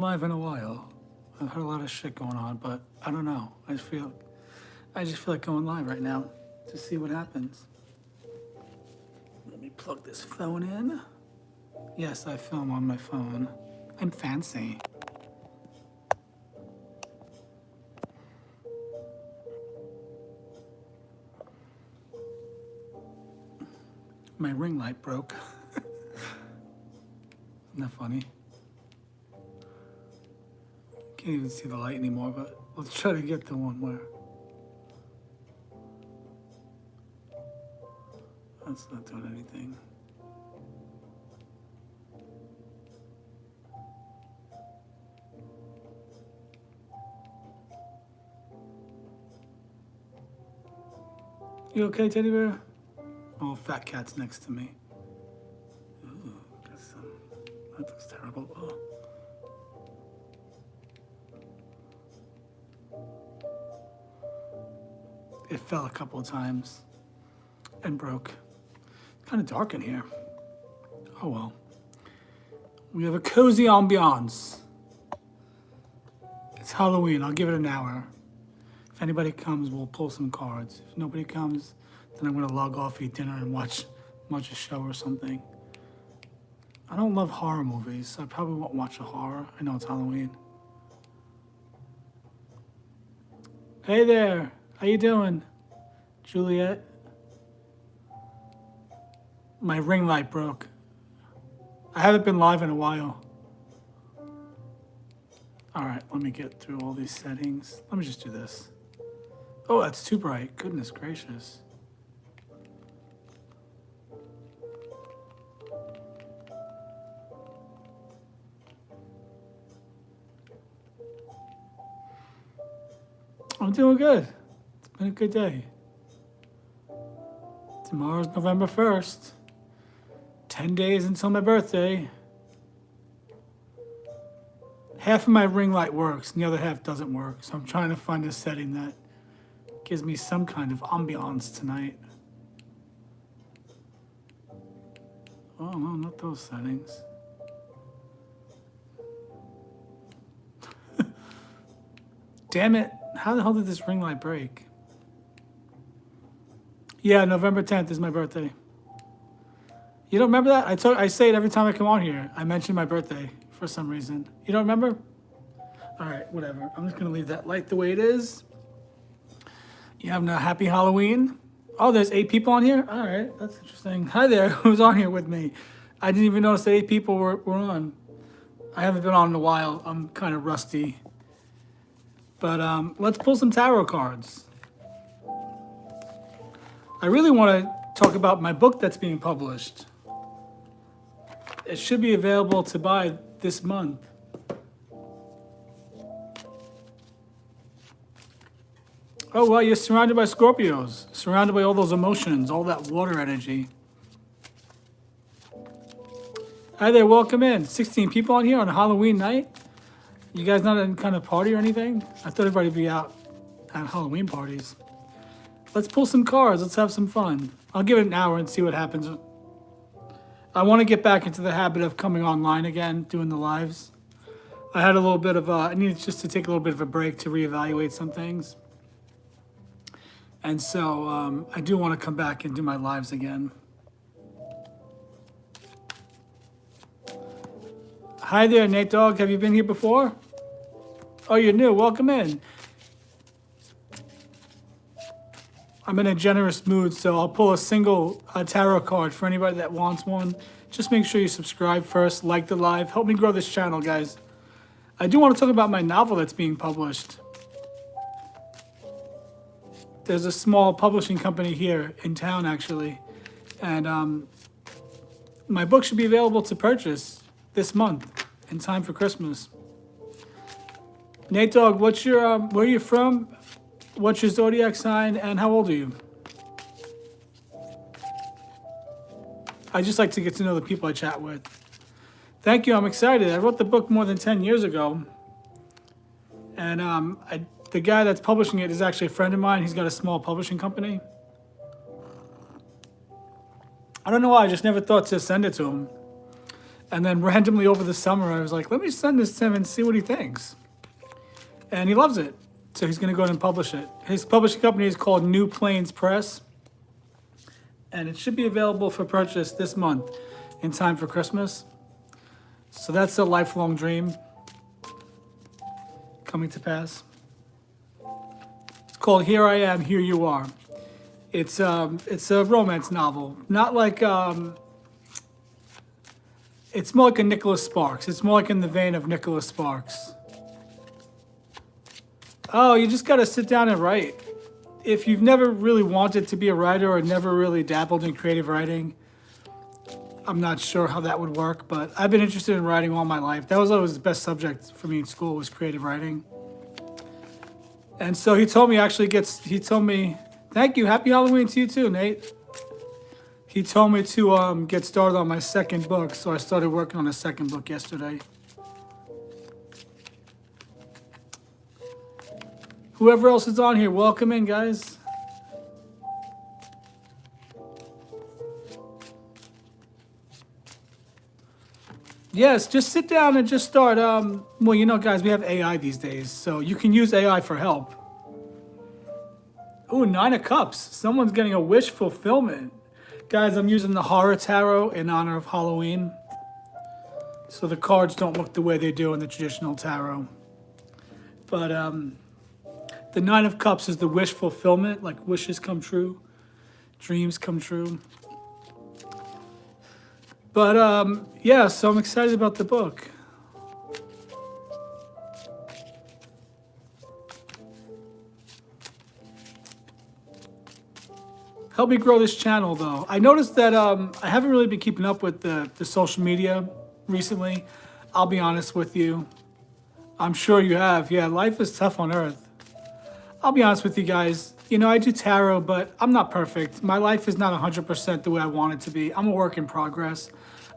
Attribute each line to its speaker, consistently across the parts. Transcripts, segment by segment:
Speaker 1: Live in a while. I've heard a lot of shit going on, but I don't know. I just feel like going live right now to see what happens. Let me plug this phone in. Yes, I film on my phone. I'm fancy. My ring light broke. Isn't that funny? Can't even see the light anymore, but let's try to get to one where that's not doing anything. You okay, teddy bear? Oh, fat cat's next to me. Ooh, that looks terrible. Oh. It fell a couple of times and broke. It's kind of dark in here. Oh well. We have a cozy ambiance. It's Halloween. I'll give it an hour. If anybody comes, we'll pull some cards. If nobody comes, then I'm gonna log off, eat dinner, and watch a show or something. I don't love horror movies, so I probably won't watch a horror. I know it's Halloween. Hey there. How you doing, Juliet? My ring light broke. I haven't been live in a while. All right, let me get through all these settings. Let me just do this. Oh, that's too bright. Goodness gracious. I'm doing good. It's been a good day. Tomorrow's November 1st. 10 days until my birthday. Half of my ring light works and the other half doesn't work. So I'm trying to find a setting that gives me some kind of ambiance tonight. Oh, no, not those settings. Damn it. How the hell did this ring light break? Yeah, November 10th is my birthday. You don't remember that? I say it every time I come on here. I mention my birthday for some reason. You don't remember? All right, whatever. I'm just going to leave that light the way it is. You having a happy Halloween? Oh, there's 8 people on here? All right, that's interesting. Hi there, who's on here with me? I didn't even notice that 8 people were on. I haven't been on in a while. I'm kind of rusty. But let's pull some tarot cards. I really want to talk about my book that's being published. It should be available to buy this month. Oh, well, you're surrounded by Scorpios, surrounded by all those emotions, all that water energy. Hi there, welcome in. 16 people on here on a Halloween night. You guys not in kind of party or anything? I thought everybody would be out at Halloween parties. Let's pull some cards. Let's have some fun. I'll give it an hour and see what happens. I want to get back into the habit of coming online again, doing the lives. I had a little bit of I needed just to take a little bit of a break to reevaluate some things. And so I do want to come back and do my lives again. Hi there, Nate Dogg. Have you been here before? Oh, you're new. Welcome in. I'm in a generous mood, so I'll pull a single tarot card for anybody that wants one. Just make sure you subscribe first, like the live. Help me grow this channel, guys. I do want to talk about my novel that's being published. There's a small publishing company here in town, actually. And my book should be available to purchase this month in time for Christmas. Nate Dogg, what's your where are you from? What's your zodiac sign and how old are you? I just like to get to know the people I chat with. Thank you, I'm excited. I wrote the book more than 10 years ago. And the guy that's publishing it is actually a friend of mine. He's got a small publishing company. I don't know why, I just never thought to send it to him. And then randomly over the summer, I was like, let me send this to him and see what he thinks. And he loves it. So he's going to go ahead and publish it. His publishing company is called New Plains Press. And it should be available for purchase this month in time for Christmas. So that's a lifelong dream coming to pass. It's called Here I Am, Here You Are. It's a romance novel. Not like, it's more like a Nicholas Sparks. It's more like in the vein of Nicholas Sparks. Oh, you just got to sit down and write. If you've never really wanted to be a writer or never really dabbled in creative writing, I'm not sure how that would work, but I've been interested in writing all my life. That was always the best subject for me in school, was creative writing. And so he told me, thank you, happy Halloween to you too, Nate. He told me to get started on my second book, so I started working on a second book yesterday. Whoever else is on here, welcome in, guys. Yes, just sit down and just start. Well, you know, guys, we have AI these days, so you can use AI for help. Ooh, 9 of Cups. Someone's getting a wish fulfillment. Guys, I'm using the Horror Tarot in honor of Halloween. So the cards don't look the way they do in the traditional tarot. But the 9 of Cups is the wish fulfillment, like wishes come true, dreams come true. But yeah, so I'm excited about the book. Help me grow this channel, though. I noticed that I haven't really been keeping up with the social media recently. I'll be honest with you. I'm sure you have. Yeah, life is tough on Earth. I'll be honest with you guys. You know, I do tarot, but I'm not perfect. My life is not 100% the way I want it to be. I'm a work in progress.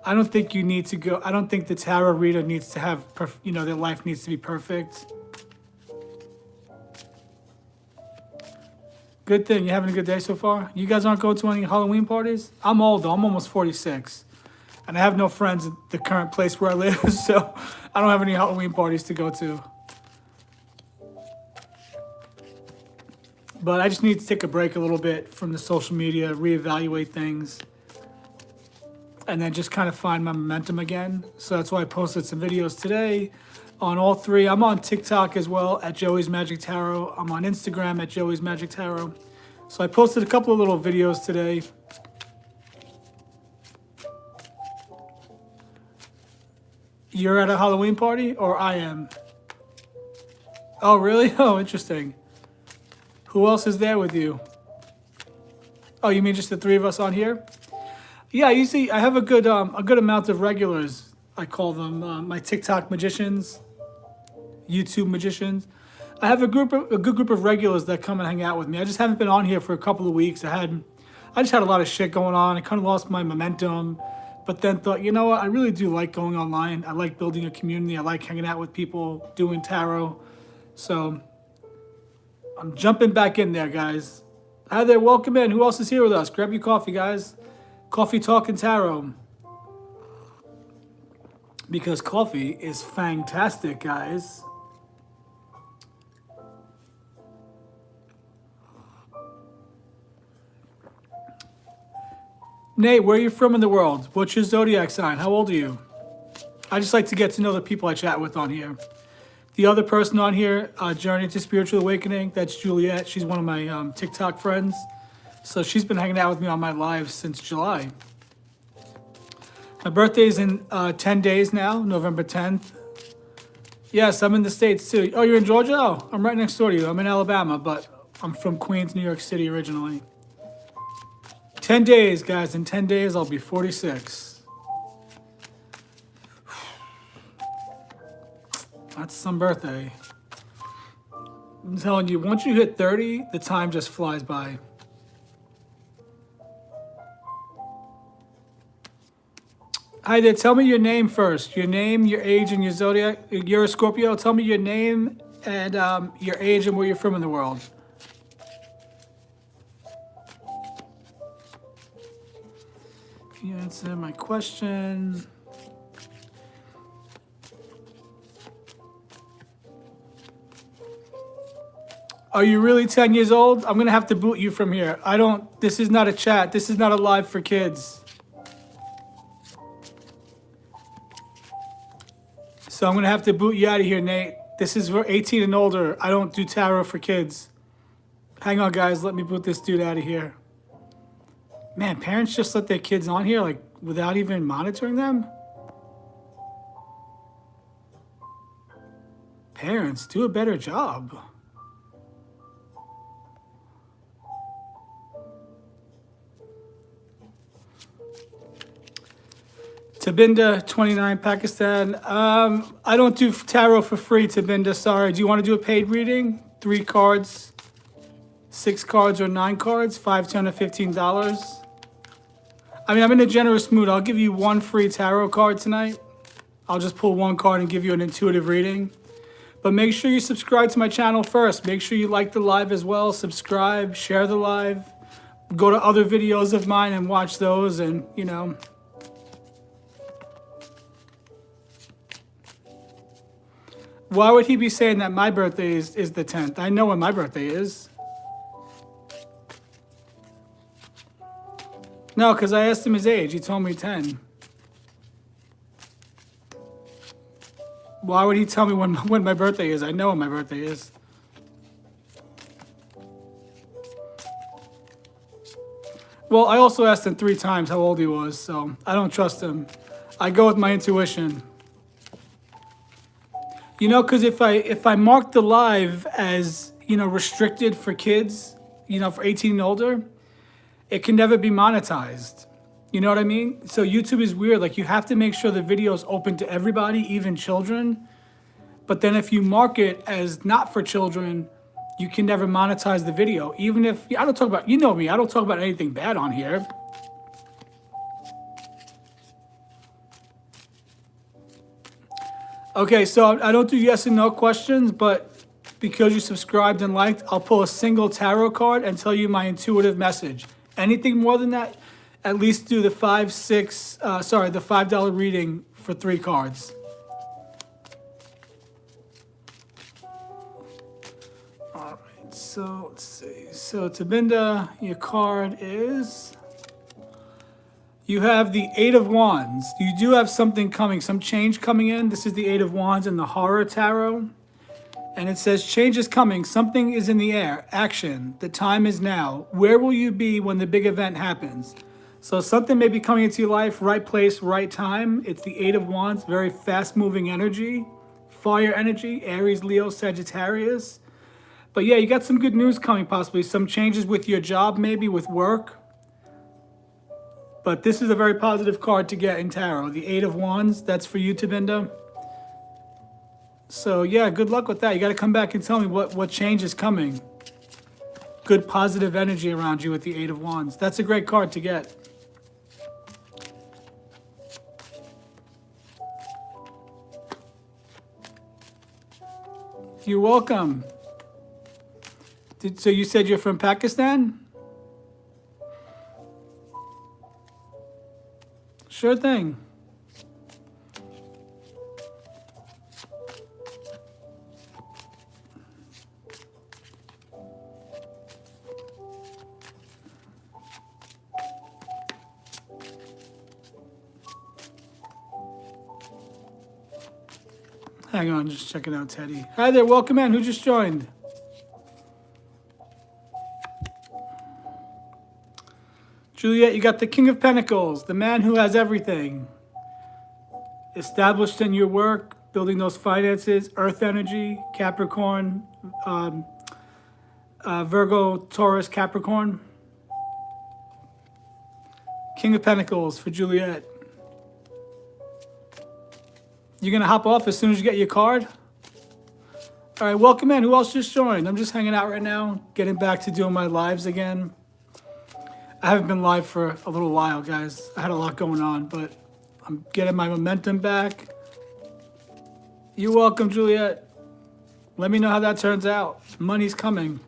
Speaker 1: I don't think you need to go. I don't think the tarot reader needs to have, their life needs to be perfect. Good thing. You having a good day so far? You guys aren't going to any Halloween parties? I'm old, though. I'm almost 46. And I have no friends at the current place where I live, so I don't have any Halloween parties to go to. But I just need to take a break a little bit from the social media, reevaluate things, and then just kind of find my momentum again. So that's why I posted some videos today on all three. I'm on TikTok as well at Joey's Magic Tarot. I'm on Instagram at Joey's Magic Tarot. So I posted a couple of little videos today. You're at a Halloween party, or I am? Oh, really? Oh, interesting. Who else is there with you? Oh, you mean just the three of us on here? Yeah, usually I have a good amount of regulars. I call them my TikTok magicians, YouTube magicians. I have a good group of regulars that come and hang out with me. I just haven't been on here for a couple of weeks. I just had a lot of shit going on. I kind of lost my momentum, but then thought, you know what? I really do like going online. I like building a community. I like hanging out with people, doing tarot. So I'm jumping back in there, guys. Hi there, welcome in. Who else is here with us? Grab your coffee, guys. Coffee Talk and Tarot. Because coffee is fantastic, guys. Nate, where are you from in the world? What's your zodiac sign? How old are you? I just like to get to know the people I chat with on here. The other person on here, Journey to Spiritual Awakening, that's Juliet. She's one of my TikTok friends. So she's been hanging out with me on my live since July. My birthday's in 10 days now, November 10th. Yes, I'm in the States too. Oh, you're in Georgia? Oh, I'm right next door to you. I'm in Alabama, but I'm from Queens, New York City originally. 10 days, guys. In 10 days, I'll be 46. That's some birthday. I'm telling you, once you hit 30, the time just flies by. Hi there, tell me your name first. Your name, your age, and your zodiac. You're a Scorpio. Tell me your name and your age and where you're from in the world. Can you answer my question? Are you really 10 years old? I'm going to have to boot you from here. This is not a chat. This is not a live for kids. So I'm going to have to boot you out of here, Nate. This is for 18 and older. I don't do tarot for kids. Hang on, guys. Let me boot this dude out of here. Man, parents just let their kids on here, like, without even monitoring them? Parents, do a better job. Tabinda, 29, Pakistan. I don't do tarot for free, Tabinda. Sorry. Do you want to do a paid reading? 3 cards, 6 cards, or 9 cards? $5, $10, or $15. I mean, I'm in a generous mood. I'll give you 1 free tarot card tonight. I'll just pull 1 card and give you an intuitive reading. But make sure you subscribe to my channel first. Make sure you like the live as well. Subscribe, share the live. Go to other videos of mine and watch those, and, you know. Why would he be saying that my birthday is the 10th? I know when my birthday is. No, because I asked him his age. He told me 10. Why would he tell me when my birthday is? I know when my birthday is. Well, I also asked him 3 times how old he was, so I don't trust him. I go with my intuition. You know, because if I mark the live as, you know, restricted for kids, you know, for 18 and older, it can never be monetized. You know what I mean? So YouTube is weird. Like, you have to make sure the video is open to everybody, even children. But then if you mark it as not for children, you can never monetize the video. Even if, I don't talk about, you know me, I don't talk about anything bad on here. Okay, so I don't do yes and no questions, but because you subscribed and liked, I'll pull a single tarot card and tell you my intuitive message. Anything more than that, at least do the the $5 reading for 3 cards. All right, so let's see. So Tabinda, your card is... You have the 8 of Wands. You do have something coming, some change coming in. This is the 8 of Wands in the Horror Tarot. And it says, change is coming. Something is in the air. Action. The time is now. Where will you be when the big event happens? So something may be coming into your life. Right place, right time. It's the 8 of Wands. Very fast-moving energy. Fire energy. Aries, Leo, Sagittarius. But yeah, you got some good news coming possibly. Some changes with your job, maybe with work. But this is a very positive card to get in tarot. The 8 of Wands, that's for you, Tabinda. So yeah, good luck with that. You got to come back and tell me what change is coming. Good positive energy around you with the 8 of Wands. That's a great card to get. You're welcome. So you said you're from Pakistan? Sure thing. Hang on, just checking out Teddy. Hi there, welcome in. Who just joined? Juliet, you got the King of Pentacles, the man who has everything. Established in your work, building those finances, earth energy, Capricorn, Virgo, Taurus, Capricorn. King of Pentacles for Juliet. You're going to hop off as soon as you get your card? All right, welcome in. Who else just joined? I'm just hanging out right now, getting back to doing my lives again. I haven't been live for a little while, guys. I had a lot going on, but I'm getting my momentum back. You're welcome, Juliet. Let me know how that turns out. Money's coming.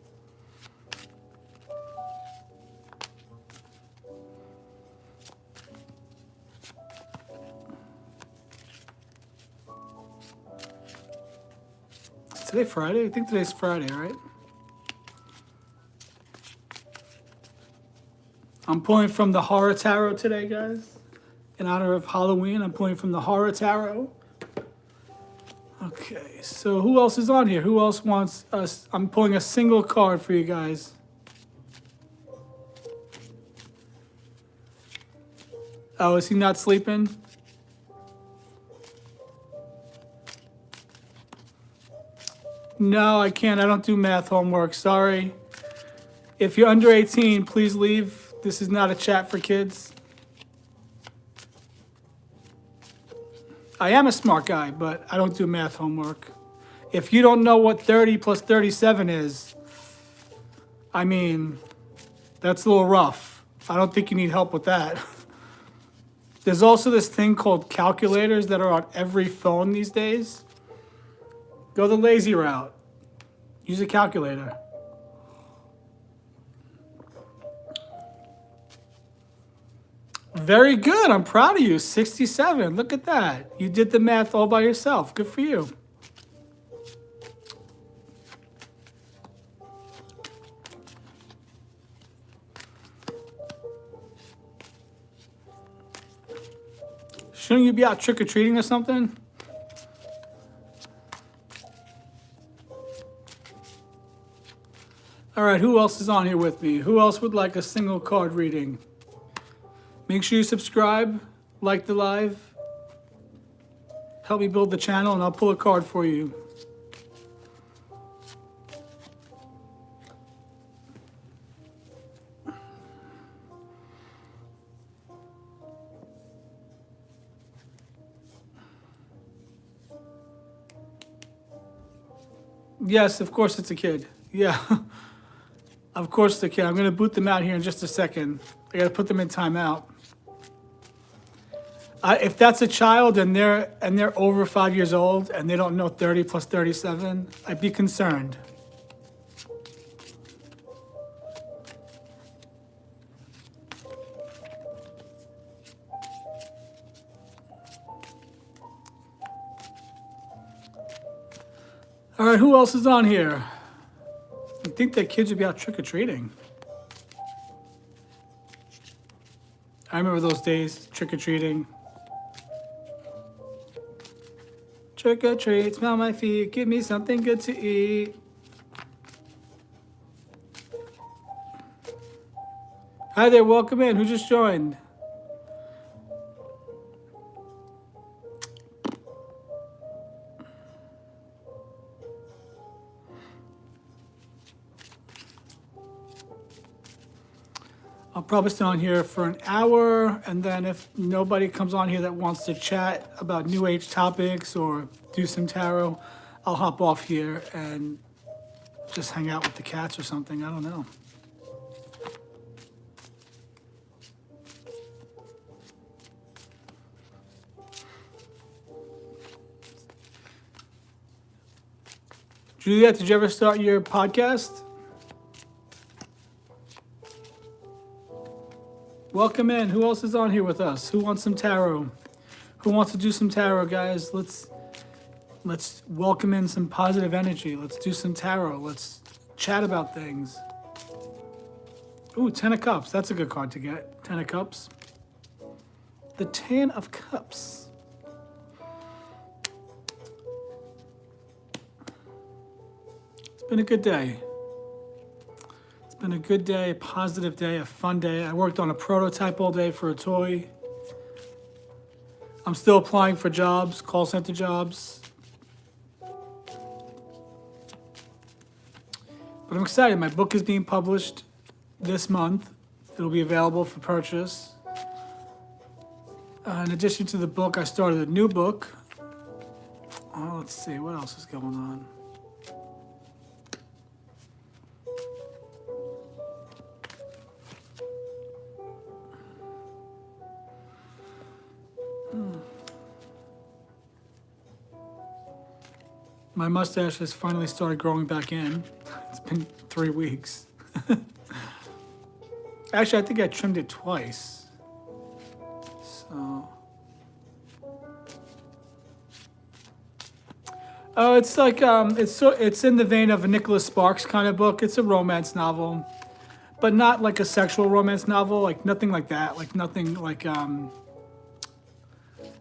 Speaker 1: Is today Friday? I think today's Friday, right? I'm pulling from the Horror Tarot today, guys. In honor of Halloween, I'm pulling from the Horror Tarot. Okay, so who else is on here? Who else wants us? I'm pulling a single card for you guys. Oh, is he not sleeping? No, I can't. I don't do math homework. Sorry. If you're under 18, please leave. This is not a chat for kids. I am a smart guy, but I don't do math homework. If you don't know what 30 plus 37 is, I mean, that's a little rough. I don't think you need help with that. There's also this thing called calculators that are on every phone these days. Go the lazy route. Use a calculator. Very good. I'm proud of you. 67. Look at that. You did the math all by yourself. Good for you. Shouldn't you be out trick-or-treating or something? All right, who else is on here with me? Who else would like a single card reading? Make sure you subscribe, like the live, help me build the channel, and I'll pull a card for you. Yes, of course it's a kid. Yeah, of course it's a kid. I'm going to boot them out here in just a second. I got to put them in timeout. If that's a child and they're over 5 years old and they don't know 30 plus 37, I'd be concerned. All right, who else is on here? You think that kids would be out trick-or-treating? I remember those days, trick-or-treating. Trick or treat, smell my feet, give me something good to eat. Hi there, welcome in. Who just joined? I'll probably stay on here for an hour, and then if nobody comes on here that wants to chat about New Age topics or do some tarot, I'll hop off here and just hang out with the cats or something. I don't know. Juliet, did you ever start your podcast? Welcome in. Who else is on here with us? Who wants some tarot? Who wants to do some tarot, guys? Let's welcome in some positive energy. Let's do some tarot. Let's chat about things. Ooh, 10 of Cups. That's a good card to get. 10 of Cups. The 10 of Cups. It's been a good day. It's been a good day, a positive day, a fun day. I worked on a prototype all day for a toy. I'm still applying for jobs, call center jobs. But I'm excited. My book is being published this month. It'll be available for purchase. In addition to the book, I started a new book. Let's see, what else is going on? My mustache has finally started growing back in. It's been 3 weeks. Actually, I think I trimmed it twice. So. Oh, it's like it's in the vein of a Nicholas Sparks kind of book. It's a romance novel, but not like a sexual romance novel, like nothing like that, like nothing like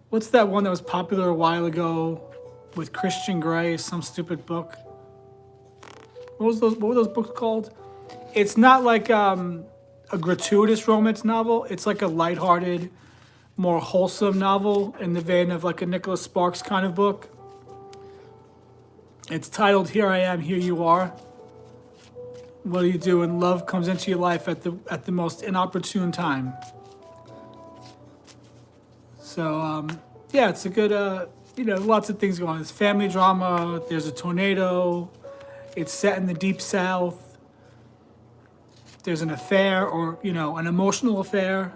Speaker 1: what's that one that was popular a while ago with Christian Grey, some stupid book. What were those books called? It's not like a gratuitous romance novel. It's like a lighthearted, more wholesome novel in the vein of like a Nicholas Sparks kind of book. It's titled "Here I Am, Here You Are." What do you do when love comes into your life at the most inopportune time? So yeah, it's a good lots of things going on. There's family drama. There's a tornado. It's set in the deep south. There's an affair, or an emotional affair.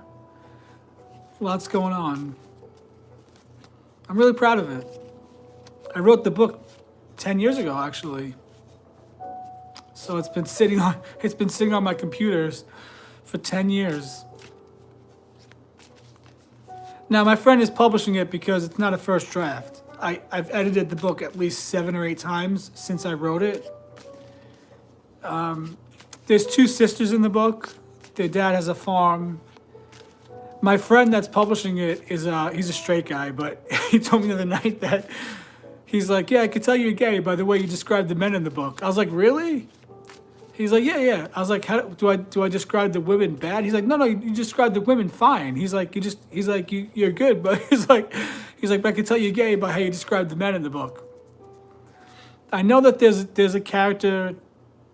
Speaker 1: Lots going on. I'm really proud of it. I wrote the book 10 years ago, actually. So it's been sitting on my computers for 10 years. Now my friend is publishing it because it's not a first draft. I've edited the book at least 7 or 8 times since I wrote it. There's 2 sisters in the book. Their dad has a farm. My friend that's publishing it he's a straight guy, but he told me the other night that he's like, yeah, I could tell you're gay by the way you describe the men in the book. I was like, really? He's like, yeah. I was like, how do I describe the women bad? He's like, no, you describe the women fine. He's like, you're good, but he's like, but I can tell you're gay by how you describe the men in the book. I know that there's a character,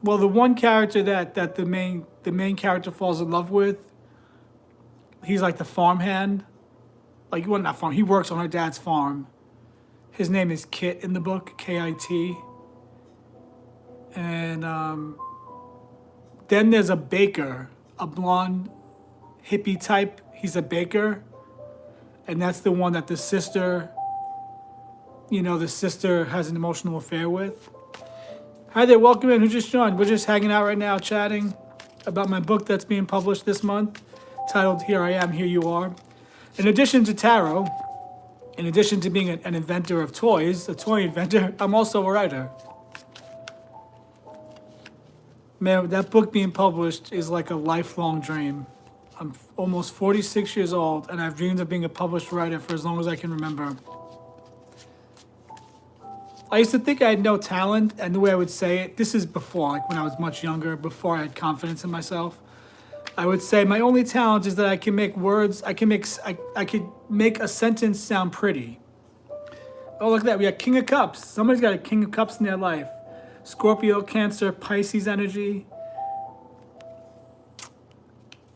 Speaker 1: well, the one character that the main character falls in love with. He's like the farmhand, like well, not farm. He works on her dad's farm. His name is Kit in the book, Kit, and then there's a baker, a blonde hippie type. He's a baker, and that's the one that the sister has an emotional affair with. Hi there, welcome in. Who just joined? We're just hanging out right now, chatting about my book that's being published this month, titled "Here I Am, Here You Are." In addition to tarot, in addition to being an inventor of toys, a toy inventor, I'm also a writer. Man, that book being published is like a lifelong dream. I'm almost 46 years old, and I've dreamed of being a published writer for as long as I can remember. I used to think I had no talent, and the way I would say it, this is before, like when I was much younger, before I had confidence in myself. I would say my only talent is that I can make words, I could make a sentence sound pretty. Oh, look at that, we got King of Cups. Somebody's got a King of Cups in their life. Scorpio, Cancer, Pisces energy.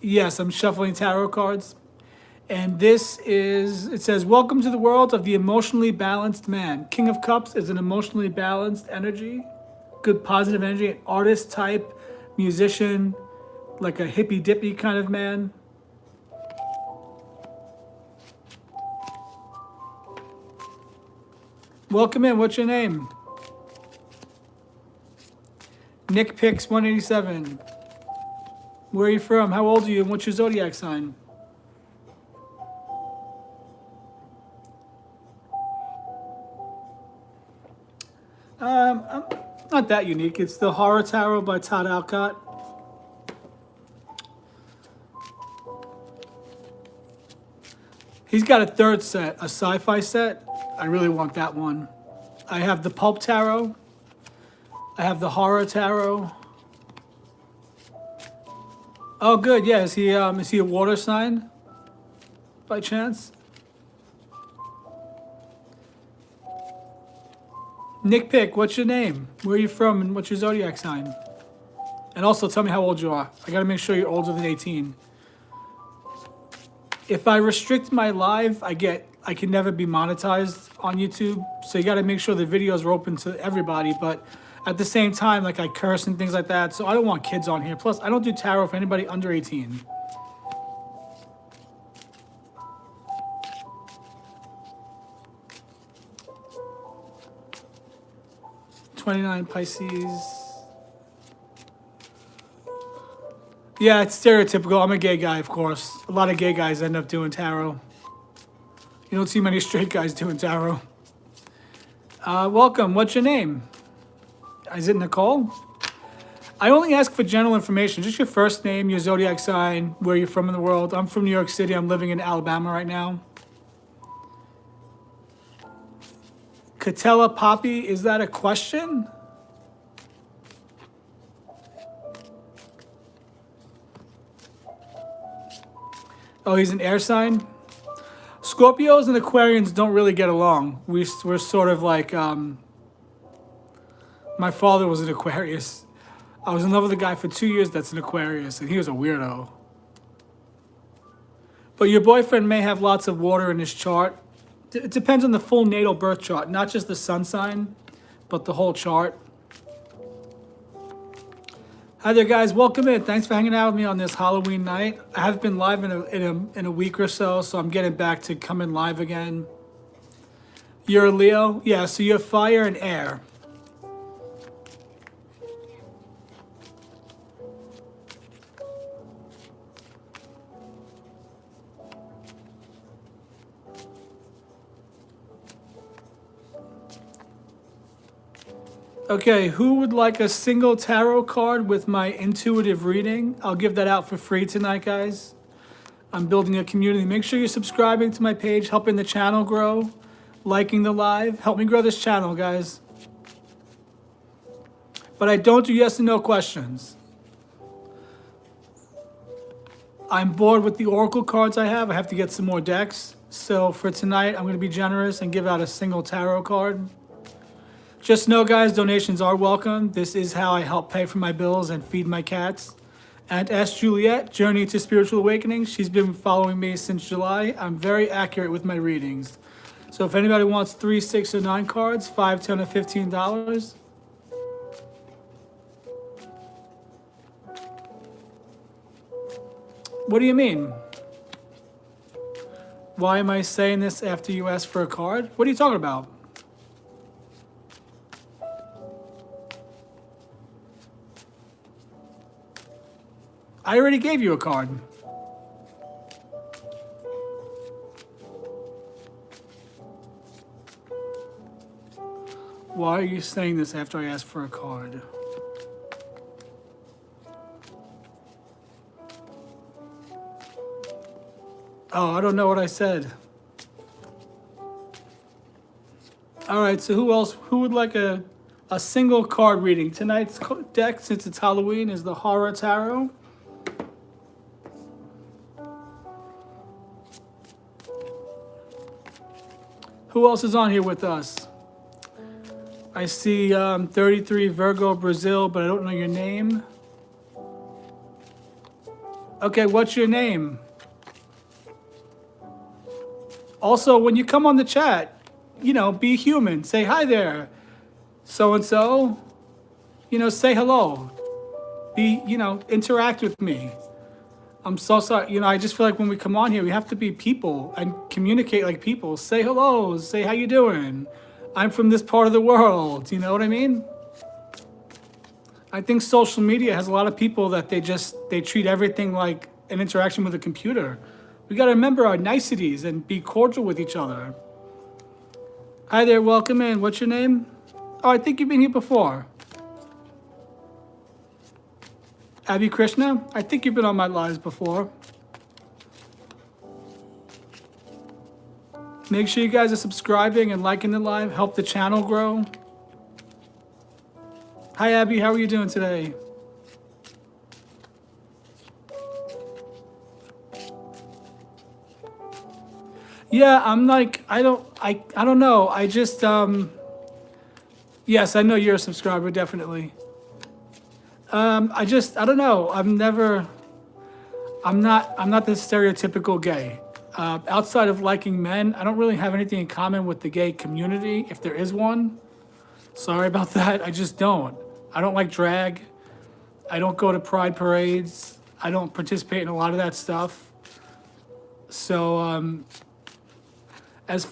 Speaker 1: Yes, I'm shuffling tarot cards. And it says, welcome to the world of the emotionally balanced man. King of Cups is an emotionally balanced energy, good positive energy, an artist type, musician, like a hippy dippy kind of man. Welcome in, what's your name? Nick Pix 187. Where are you from? How old are you? And what's your zodiac sign? I'm not that unique. It's the Horror Tarot by Todd Alcott. He's got a third set, a sci-fi set. I really want that one. I have the Pulp Tarot. I have the Horror Tarot. Oh, good. Yeah, is he a water sign by chance? Nick Pick, what's your name? Where are you from and what's your zodiac sign? And also tell me how old you are. I gotta make sure you're older than 18. If I restrict my live, I can never be monetized on YouTube. So you gotta make sure the videos are open to everybody, but at the same time, like I curse and things like that. So I don't want kids on here. Plus, I don't do tarot for anybody under 18. '29 Pisces. Yeah, it's stereotypical. I'm a gay guy, of course. A lot of gay guys end up doing tarot. You don't see many straight guys doing tarot. Welcome. What's your name? Is it Nicole? I only ask for general information, just your first name, your zodiac sign, where you're from in the world. I'm from New York City. I'm living in Alabama right now. Catella Poppy, is that a question? Oh, he's an air sign? Scorpios and Aquarians don't really get along. We're sort of like, my father was an Aquarius. I was in love with a guy for 2 years that's an Aquarius, and he was a weirdo. But your boyfriend may have lots of water in his chart. It depends on the full natal birth chart, not just the sun sign, but the whole chart. Hi there, guys. Welcome in. Thanks for hanging out with me on this Halloween night. I haven't been live in a week or so, so I'm getting back to coming live again. You're a Leo? Yeah, so you're fire and air. Okay, who would like a single tarot card with my intuitive reading? I'll give that out for free tonight, guys. I'm building a community. Make sure you're subscribing to my page, helping the channel grow, liking the live. Help me grow this channel, guys. But I don't do yes and no questions. I'm bored with the oracle cards I have. I have to get some more decks. So for tonight, I'm going to be generous and give out a single tarot card. Just know, guys, donations are welcome. This is how I help pay for my bills and feed my cats. And Ask Juliet, Journey to Spiritual Awakening. She's been following me since July. I'm very accurate with my readings. So if anybody wants 3, 6, or 9 cards, $5, $10, or $15. What do you mean? Why am I saying this after you asked for a card? What are you talking about? I already gave you a card. Why are you saying this after I asked for a card? Oh, I don't know what I said. All right, so who else? Who would like a single card reading? Tonight's deck, since it's Halloween, is the Horror Tarot. Who else is on here with us? I see 33 Virgo Brazil, but I don't know your name. Okay, what's your name? Also, when you come on the chat, you know, be human. Say hi there, so-and-so. You know, say hello. Be, you know, interact with me. I'm so sorry. You know, I just feel like when we come on here, we have to be people and communicate like people. Say hello. Say how you doing. I'm from this part of the world. You know what I mean? I think social media has a lot of people that they treat everything like an interaction with a computer. We got to remember our niceties and be cordial with each other. Hi there. Welcome in. What's your name? Oh, I think you've been here before. Abby Krishna, I think you've been on my lives before. Make sure you guys are subscribing and liking the live. Help the channel grow. Hi, Abby. How are you doing today? Yeah, I'm like, I don't know. I just, yes, I know you're a subscriber, definitely. I don't know. I'm not the stereotypical gay. Outside of liking men, I don't really have anything in common with the gay community, if there is one. Sorry about that. I just don't. I don't like drag. I don't go to pride parades. I don't participate in a lot of that stuff. So, as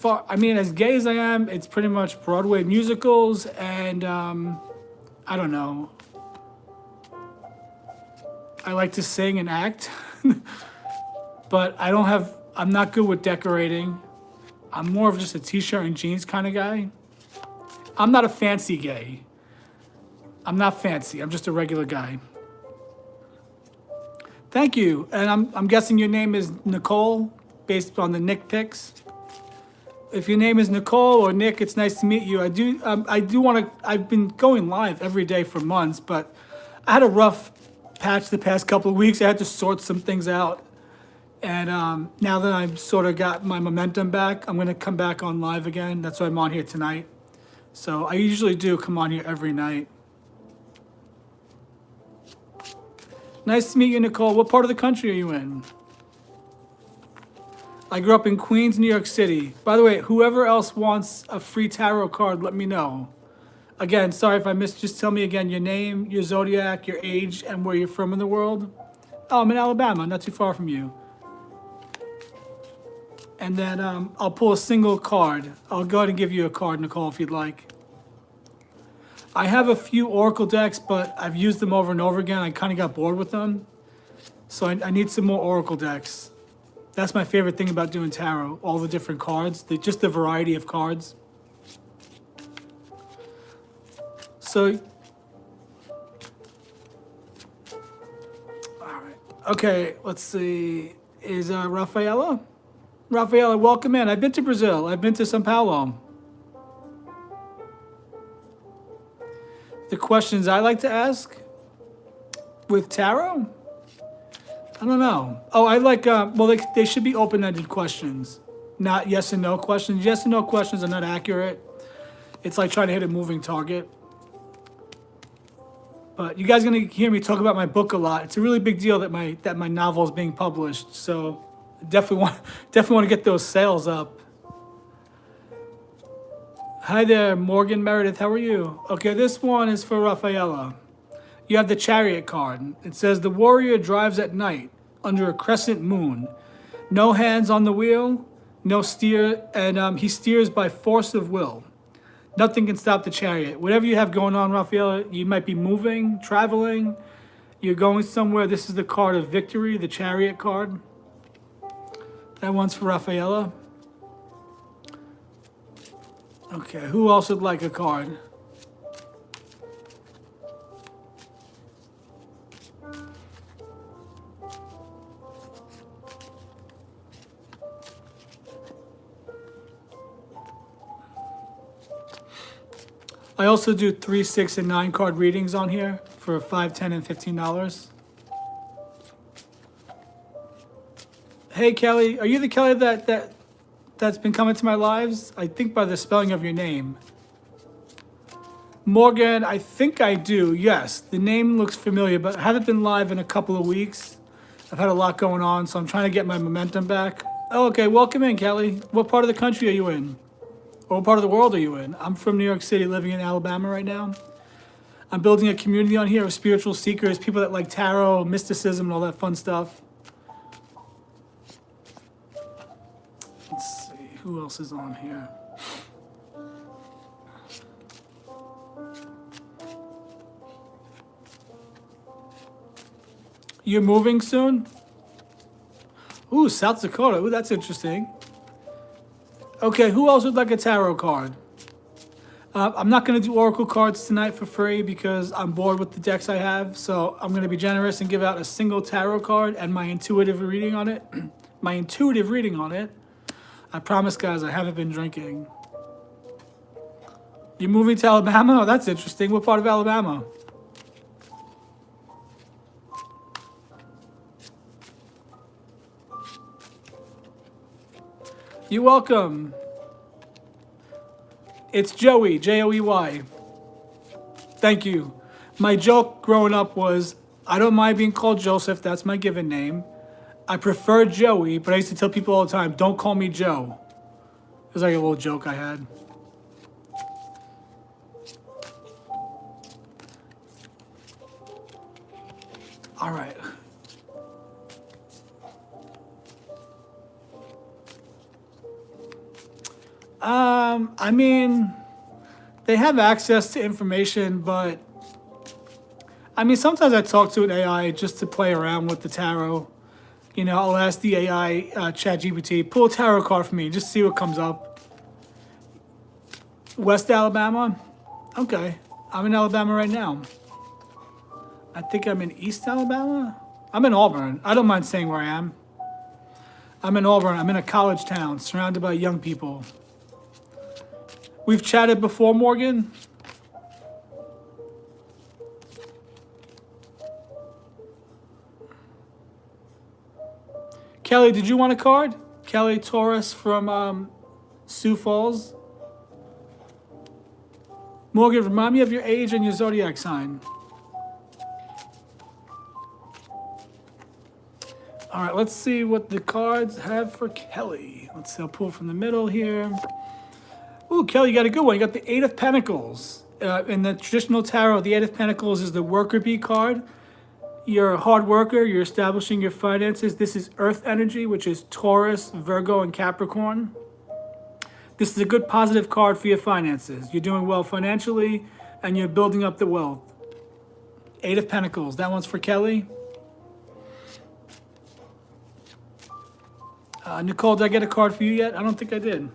Speaker 1: gay as I am, it's pretty much Broadway musicals and, I don't know. I like to sing and act, but I'm not good with decorating. I'm more of just a t-shirt and jeans kind of guy. I'm not a fancy gay. I'm not fancy. I'm just a regular guy. Thank you. And I'm guessing your name is Nicole, based on the Nick pics. If your name is Nicole or Nick, it's nice to meet you. I do want to. I've been going live every day for months, but I had a rough patch the past couple of weeks. I had to sort some things out, and now that I've sort of got my momentum back, I'm going to come back on live again. That's why I'm on here tonight. So I usually do come on here every night. Nice to meet you, Nicole. What part of the country are you in? I grew up in Queens, New York City. By the way, whoever else wants a free tarot card, let me know. Again, sorry if I missed. Just tell me again your name, your zodiac, your age, and where you're from in the world. Oh, I'm in Alabama, not too far from you. And then I'll pull a single card. I'll go ahead and give you a card, Nicole, if you'd like. I have a few Oracle decks, but I've used them over and over again. I kind of got bored with them. So I need some more Oracle decks. That's my favorite thing about doing tarot, all the different cards, just the variety of cards. So, all right. Okay, let's see. Is Rafaela? Rafaela, welcome in. I've been to Brazil. I've been to São Paulo. The questions I like to ask with tarot? I don't know. Oh, I like, well, they should be open-ended questions, not yes and no questions. Yes and no questions are not accurate. It's like trying to hit a moving target. But you guys are going to hear me talk about my book a lot. It's a really big deal that my novel is being published. So definitely want to get those sales up. Hi there, Morgan Meredith. How are you? Okay, this one is for Rafaela. You have the Chariot card. It says, the warrior drives at night under a crescent moon. No hands on the wheel, no steer, and he steers by force of will. Nothing can stop the chariot. Whatever you have going on, Rafaela, you might be moving, traveling, you're going somewhere. This is the card of victory, the Chariot card. That one's for Rafaela. Okay, who else would like a card? I also do 3, 6, and 9 card readings on here for $5, $10, and $15. Hey Kelly, are you the Kelly that's been coming to my lives? I think by the spelling of your name. Morgan, I think I do. Yes, the name looks familiar, but I haven't been live in a couple of weeks. I've had a lot going on, so I'm trying to get my momentum back. Oh, okay, welcome in, Kelly. What part of the country are you in? Or what part of the world are you in? I'm from New York City, living in Alabama right now. I'm building a community on here of spiritual seekers, people that like tarot, mysticism, and all that fun stuff. Let's see, who else is on here? You're moving soon? Ooh, South Dakota. Ooh, that's interesting. Okay, who else would like a tarot card? I'm not going to do oracle cards tonight for free because I'm bored with the decks I have. So I'm going to be generous and give out a single tarot card and my intuitive reading on it. My intuitive reading on it. I promise, guys, I haven't been drinking. You're moving to Alabama? Oh, that's interesting. What part of Alabama? You're welcome. It's Joey, Joey. Thank you. My joke growing up was, I don't mind being called Joseph, that's my given name. I prefer Joey, but I used to tell people all the time, don't call me Joe. It was like a little joke I had. All right. I mean, they have access to information, but I mean, sometimes I talk to an AI just to play around with the tarot. You know, I'll ask the AI, ChatGPT, pull a tarot card for me, just see what comes up. West Alabama? Okay. I'm in Alabama right now. I think I'm in East Alabama. I'm in Auburn. I don't mind saying where I am. I'm in Auburn. I'm in a college town surrounded by young people. We've chatted before, Morgan. Kelly, did you want a card? Kelly Torres from Sioux Falls. Morgan, remind me of your age and your zodiac sign. All right, let's see what the cards have for Kelly. Let's see, I'll pull from the middle here. Ooh, Kelly, you got a good one. You got the Eight of Pentacles. In the traditional tarot, the Eight of Pentacles is the worker bee card. You're a hard worker. You're establishing your finances. This is Earth energy, which is Taurus, Virgo, and Capricorn. This is a good positive card for your finances. You're doing well financially, and you're building up the wealth. Eight of Pentacles. That one's for Kelly. Nicole, did I get a card for you yet? I don't think I did.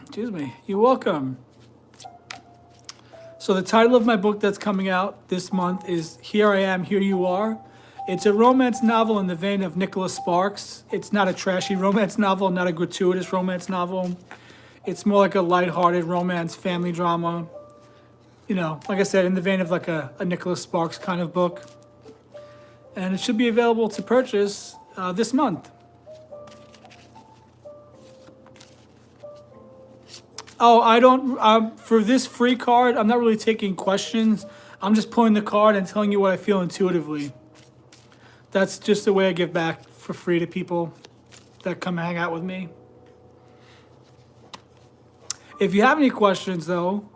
Speaker 1: Excuse me. You're welcome. So the title of my book that's coming out this month is Here I Am, Here You Are. It's a romance novel in the vein of Nicholas Sparks. It's not a trashy romance novel, not a gratuitous romance novel. It's more like a lighthearted romance family drama. You know, like I said, in the vein of like a Nicholas Sparks kind of book. And it should be available to purchase this month. Oh, I don't, for this free card, I'm not really taking questions. I'm just pulling the card and telling you what I feel intuitively. That's just the way I give back for free to people that come hang out with me. If you have any questions, though,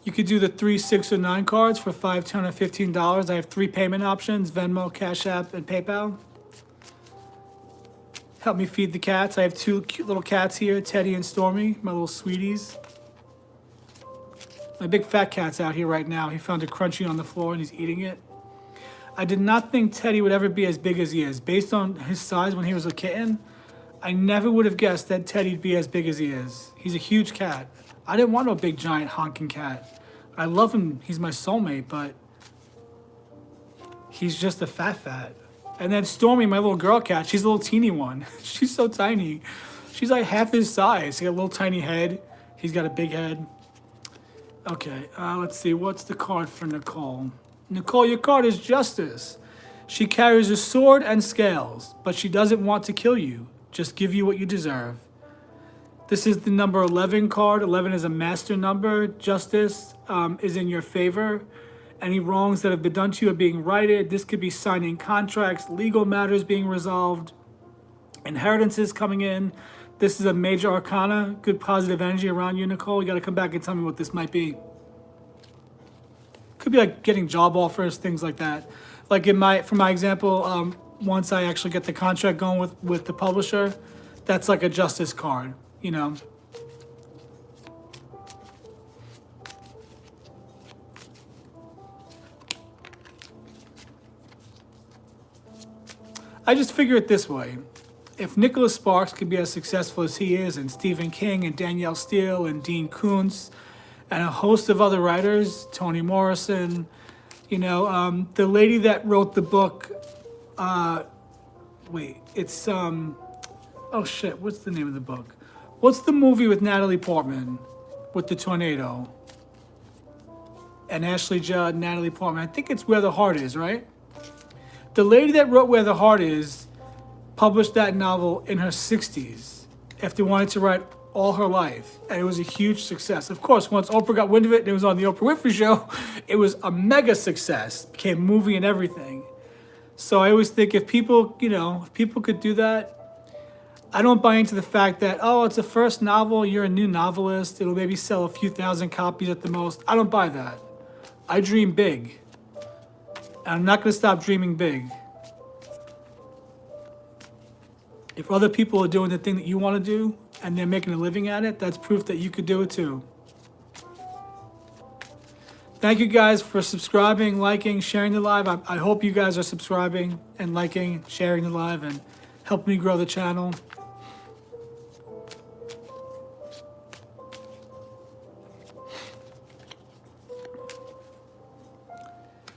Speaker 1: you could do the 3, 6, or 9 cards for $5, $10, or $15. I have 3 payment options: Venmo, CashApp, and PayPal. Help me feed the cats. I have 2 cute little cats here, Teddy and Stormy, my little sweeties. My big fat cat's out here right now. He found a crunchy on the floor and he's eating it. I did not think Teddy would ever be as big as he is. Based on his size when he was a kitten, I never would have guessed that Teddy'd be as big as he is. He's a huge cat. I didn't want no big, giant, honking cat. I love him. He's my soulmate, but he's just a fat. And then Stormy, my little girl cat, she's a little teeny one. She's so tiny. She's like half his size. He got a little tiny head. He's got a big head. Okay, let's see. What's the card for Nicole? Nicole, your card is Justice. She carries a sword and scales, but she doesn't want to kill you. Just give you what you deserve. This is the number 11 card. 11 is a master number. Justice is in your favor. Any wrongs that have been done to you are being righted. This could be signing contracts, legal matters being resolved, inheritances coming in. This is a major arcana, good positive energy around you, Nicole. You got to come back and tell me what this might be. Could be like getting job offers, things like that. Like for my example, once I actually get the contract going with the publisher, that's like a justice card, you know. I just figure it this way. If Nicholas Sparks could be as successful as he is, and Stephen King and Danielle Steele and Dean Koontz and a host of other writers, Toni Morrison, you know, the lady that wrote the book, oh shit, what's the name of the book? What's the movie with Natalie Portman with the tornado? And Ashley Judd, Natalie Portman. I think it's Where the Heart Is, right? The lady that wrote Where the Heart Is published that novel in her 60s after wanting to write all her life, and it was a huge success. Of course, once Oprah got wind of it and it was on the Oprah Winfrey Show, it was a mega success, became a movie and everything. So I always think if people, you know, if people could do that, I don't buy into the fact that, oh, it's a first novel, you're a new novelist, it'll maybe sell a few thousand copies at the most. I don't buy that. I dream big, and I'm not going to stop dreaming big. If other people are doing the thing that you want to do and they're making a living at it, that's proof that you could do it too. Thank you guys for subscribing, liking, sharing the live. I hope you guys are subscribing and liking, sharing the live, and help me grow the channel.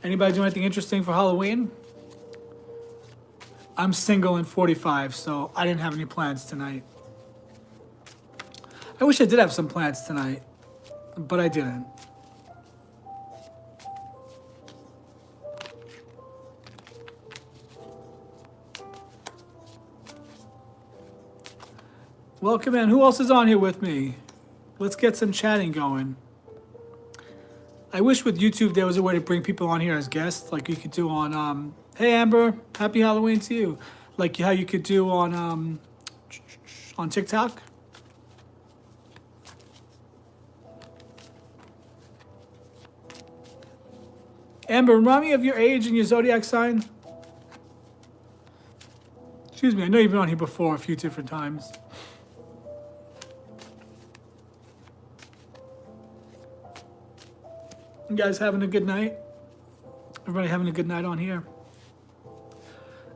Speaker 1: Anybody do anything interesting for Halloween? I'm single and 45, so I didn't have any plans tonight. I wish I did have some plans tonight, but I didn't. Welcome in. Who else is on here with me? Let's get some chatting going. I wish with YouTube there was a way to bring people on here as guests, like you could do on, hey Amber, happy Halloween to you. Like how you could do on TikTok. Amber, remind me of your age and your zodiac sign. Excuse me, I know you've been on here before a few different times. You guys having a good night? Everybody having a good night on here?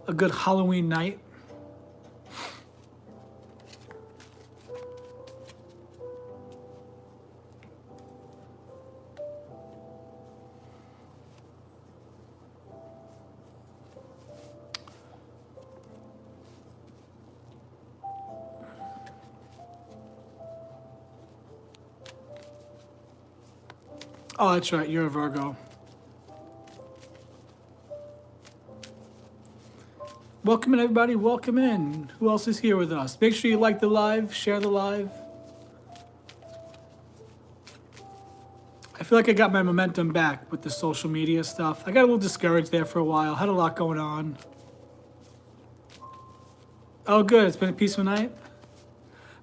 Speaker 1: A good Halloween night? Oh, that's right. You're a Virgo. Welcome in, everybody. Welcome in. Who else is here with us? Make sure you like the live, share the live. I feel like I got my momentum back with the social media stuff. I got a little discouraged there for a while. Had a lot going on. Oh, good. It's been a peaceful night.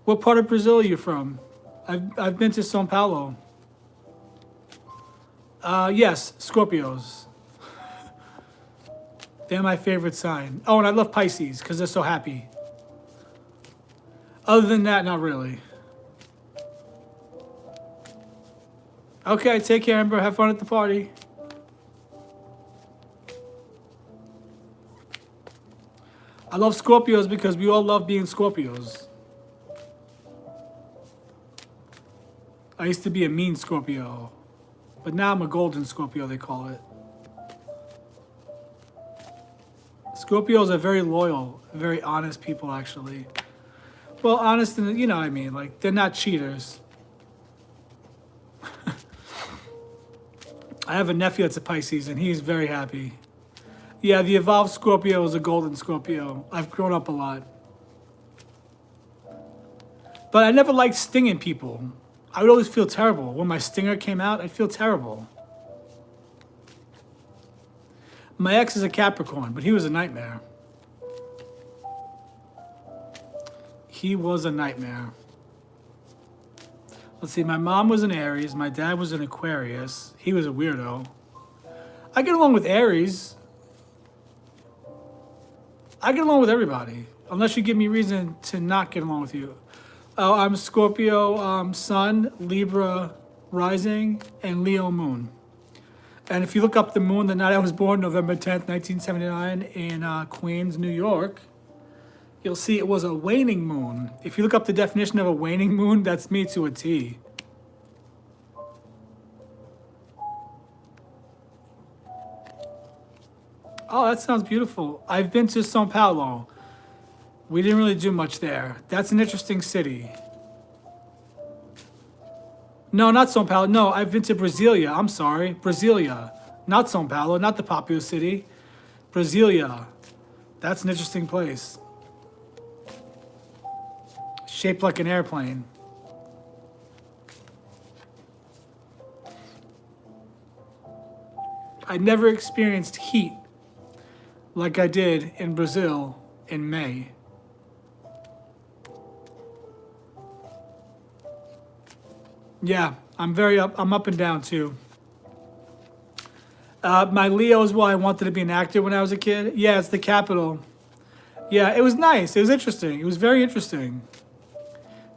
Speaker 1: What part of Brazil are you from? I've been to São Paulo. Yes, Scorpios. They're my favorite sign. Oh, and I love Pisces because they're so happy. Other than that, not really. Okay, take care, Amber. Have fun at the party. I love Scorpios because we all love being Scorpios. I used to be a mean Scorpio. But now I'm a golden Scorpio, they call it. Scorpios are very loyal, very honest people, actually. Well, honest, and you know what I mean. Like, they're not cheaters. I have a nephew that's a Pisces, and he's very happy. Yeah, the evolved Scorpio is a golden Scorpio. I've grown up a lot. But I never liked stinging people. I would always feel terrible. When my stinger came out, I'd feel terrible. My ex is a Capricorn, but he was a nightmare. He was a nightmare. Let's see, my mom was an Aries, my dad was an Aquarius. He was a weirdo. I get along with Aries. I get along with everybody, unless you give me reason to not get along with you. Oh, I'm Scorpio Sun, Libra Rising, and Leo Moon. And if you look up the moon, the night I was born, November 10th, 1979, in Queens, New York, you'll see it was a waning moon. If you look up the definition of a waning moon, that's me to a T. Oh, that sounds beautiful. I've been to São Paulo. We didn't really do much there. That's an interesting city. No, not São Paulo. No, I've been to Brasilia. I'm sorry. Brasilia. Not São Paulo, not the popular city. Brasilia. That's an interesting place. Shaped like an airplane. I never experienced heat like I did in Brazil in May. Yeah, I'm up and down too. My Leo is why I wanted to be an actor when I was a kid. Yeah, it's the capital. Yeah, it was nice. It was interesting. It was very interesting.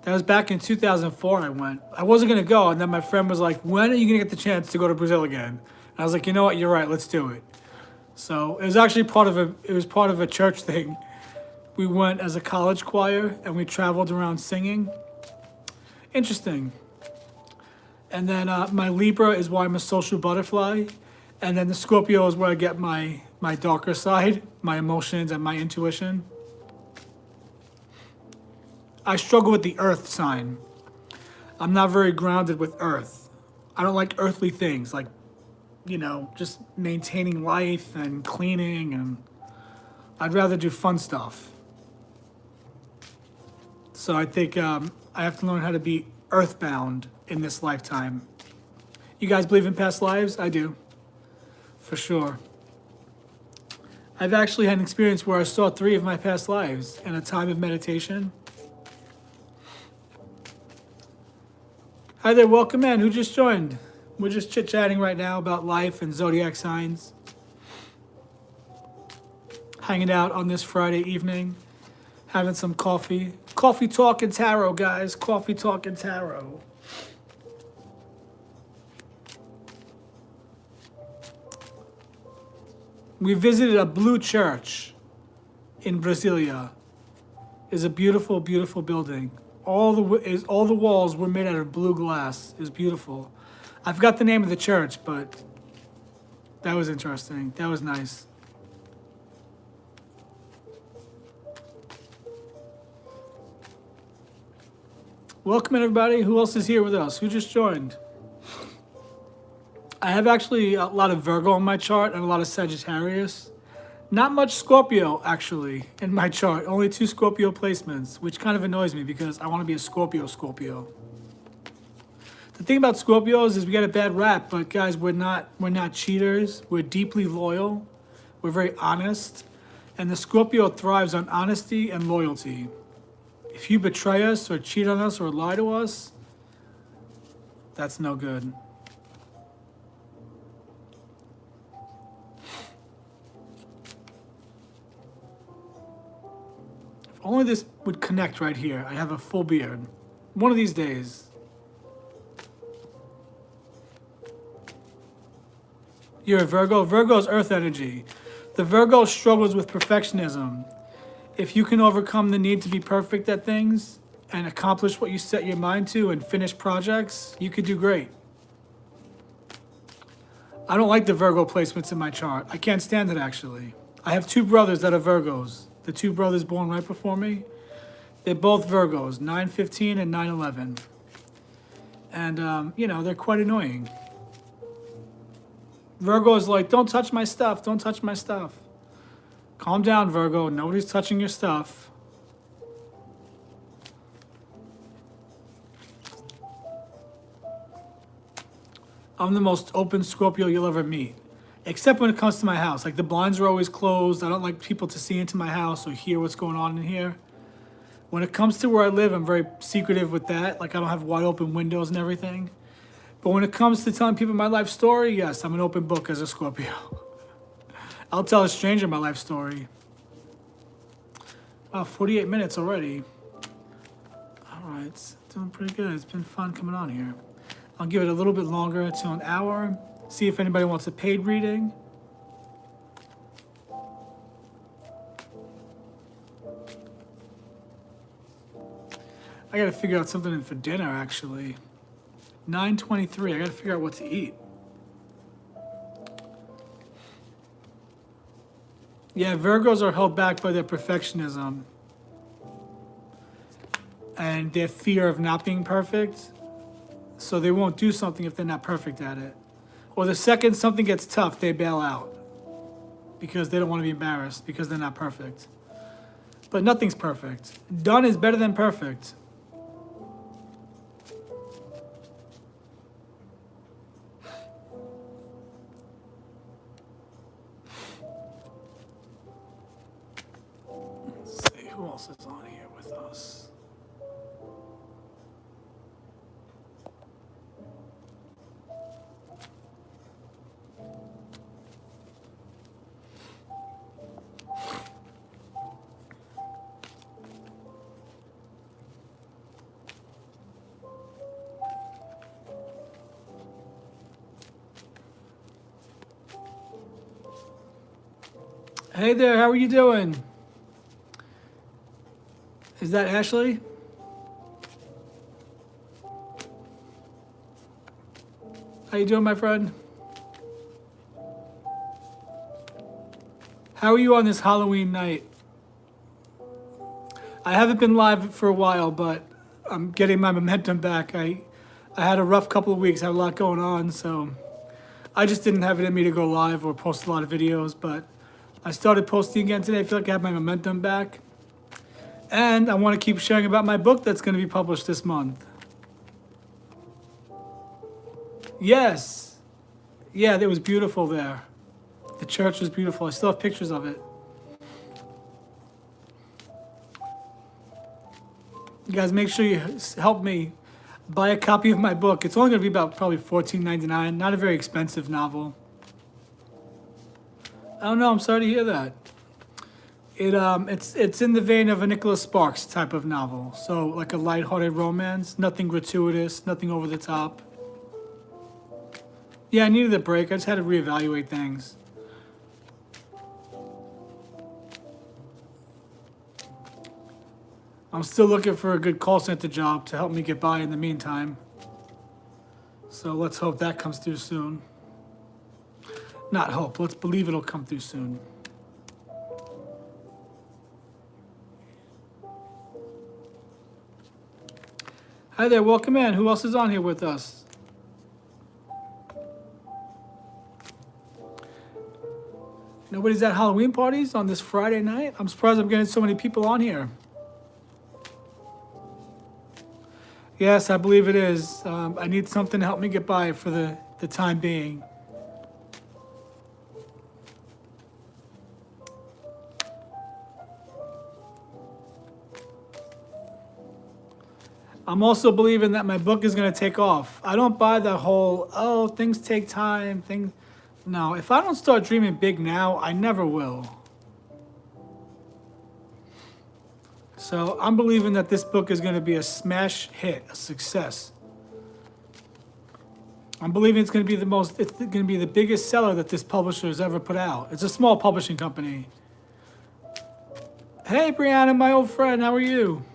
Speaker 1: That was back in 2004 I went. I wasn't going to go, and then my friend was like, when are you going to get the chance to go to Brazil again? And I was like, you know what, you're right, let's do it. So it was actually part of a church thing. We went as a college choir, and we traveled around singing. Interesting. And then my Libra is why I'm a social butterfly. And then the Scorpio is where I get my darker side, my emotions and my intuition. I struggle with the earth sign. I'm not very grounded with earth. I don't like earthly things, like, just maintaining life and cleaning, and I'd rather do fun stuff. So I think I have to learn how to be earthbound in this lifetime. You guys believe in past lives? I do, for sure. I've actually had an experience where I saw 3 of my past lives in a time of meditation. Hi there, welcome in. Who just joined? We're just chit-chatting right now about life and zodiac signs. Hanging out on this Friday evening, having some coffee. Coffee talk and tarot, guys. Coffee talk and tarot. We visited a blue church in Brasilia. It's a beautiful, beautiful building. All the walls were made out of blue glass. It's beautiful. I forgot the name of the church, but that was interesting. That was nice. Welcome everybody. Who else is here with us? Who just joined? I have actually a lot of Virgo in my chart and a lot of Sagittarius. Not much Scorpio, actually, in my chart. Only 2 Scorpio placements, which kind of annoys me because I want to be a Scorpio. The thing about Scorpios is we get a bad rap, but guys, we're not cheaters. We're deeply loyal. We're very honest. And the Scorpio thrives on honesty and loyalty. If you betray us or cheat on us or lie to us, that's no good. If only this would connect right here, I'd have a full beard. One of these days. You're a Virgo? Virgo's earth energy. The Virgo struggles with perfectionism. If you can overcome the need to be perfect at things and accomplish what you set your mind to and finish projects, you could do great. I don't like the Virgo placements in my chart. I can't stand it, actually. I have 2 brothers that are Virgos. The 2 brothers born right before me, they're both Virgos, 9/15 and 9/11. And, they're quite annoying. Virgo is like, don't touch my stuff, don't touch my stuff. Calm down, Virgo. Nobody's touching your stuff. I'm the most open Scorpio you'll ever meet. Except when it comes to my house. Like, the blinds are always closed. I don't like people to see into my house or hear what's going on in here. When it comes to where I live, I'm very secretive with that. Like, I don't have wide open windows and everything. But when it comes to telling people my life story, yes, I'm an open book as a Scorpio. I'll tell a stranger my life story. Wow, 48 minutes already. All right, it's doing pretty good. It's been fun coming on here. I'll give it a little bit longer to an hour. See if anybody wants a paid reading. I gotta figure out something for dinner, actually. 9:23, I gotta figure out what to eat. Yeah, Virgos are held back by their perfectionism and their fear of not being perfect. So they won't do something if they're not perfect at it. Or the second something gets tough, they bail out because they don't want to be embarrassed because they're not perfect. But nothing's perfect. Done is better than perfect. Let's see, who else is on here with us? Hey there, how are you doing? Is that Ashley? How you doing, my friend? How are you on this Halloween night? I haven't been live for a while, but I'm getting my momentum back. I had a rough couple of weeks, had a lot going on, so I just didn't have it in me to go live or post a lot of videos, but I started posting again today. I feel like I have my momentum back. And I want to keep sharing about my book that's going to be published this month. Yes. Yeah, it was beautiful there. The church was beautiful. I still have pictures of it. You guys make sure you help me buy a copy of my book. It's only going to be about probably $14.99. Not a very expensive novel. I don't know. I'm sorry to hear that. It's in the vein of a Nicholas Sparks type of novel. So like a lighthearted romance, nothing gratuitous, nothing over the top. Yeah, I needed a break. I just had to reevaluate things. I'm still looking for a good call center job to help me get by in the meantime. So let's hope that comes through soon. Not hope, let's believe it'll come through soon. Hi there, welcome in. Who else is on here with us? Nobody's at Halloween parties on this Friday night? I'm surprised I'm getting so many people on here. Yes, I believe it is. I need something to help me get by for the time being. I'm also believing that my book is going to take off. I don't buy the whole, oh, things take time, things. No, if I don't start dreaming big now, I never will. So I'm believing that this book is going to be a smash hit, a success. I'm believing it's going to be it's going to be the biggest seller that this publisher has ever put out. It's a small publishing company. Hey, Brianna, my old friend, how are you?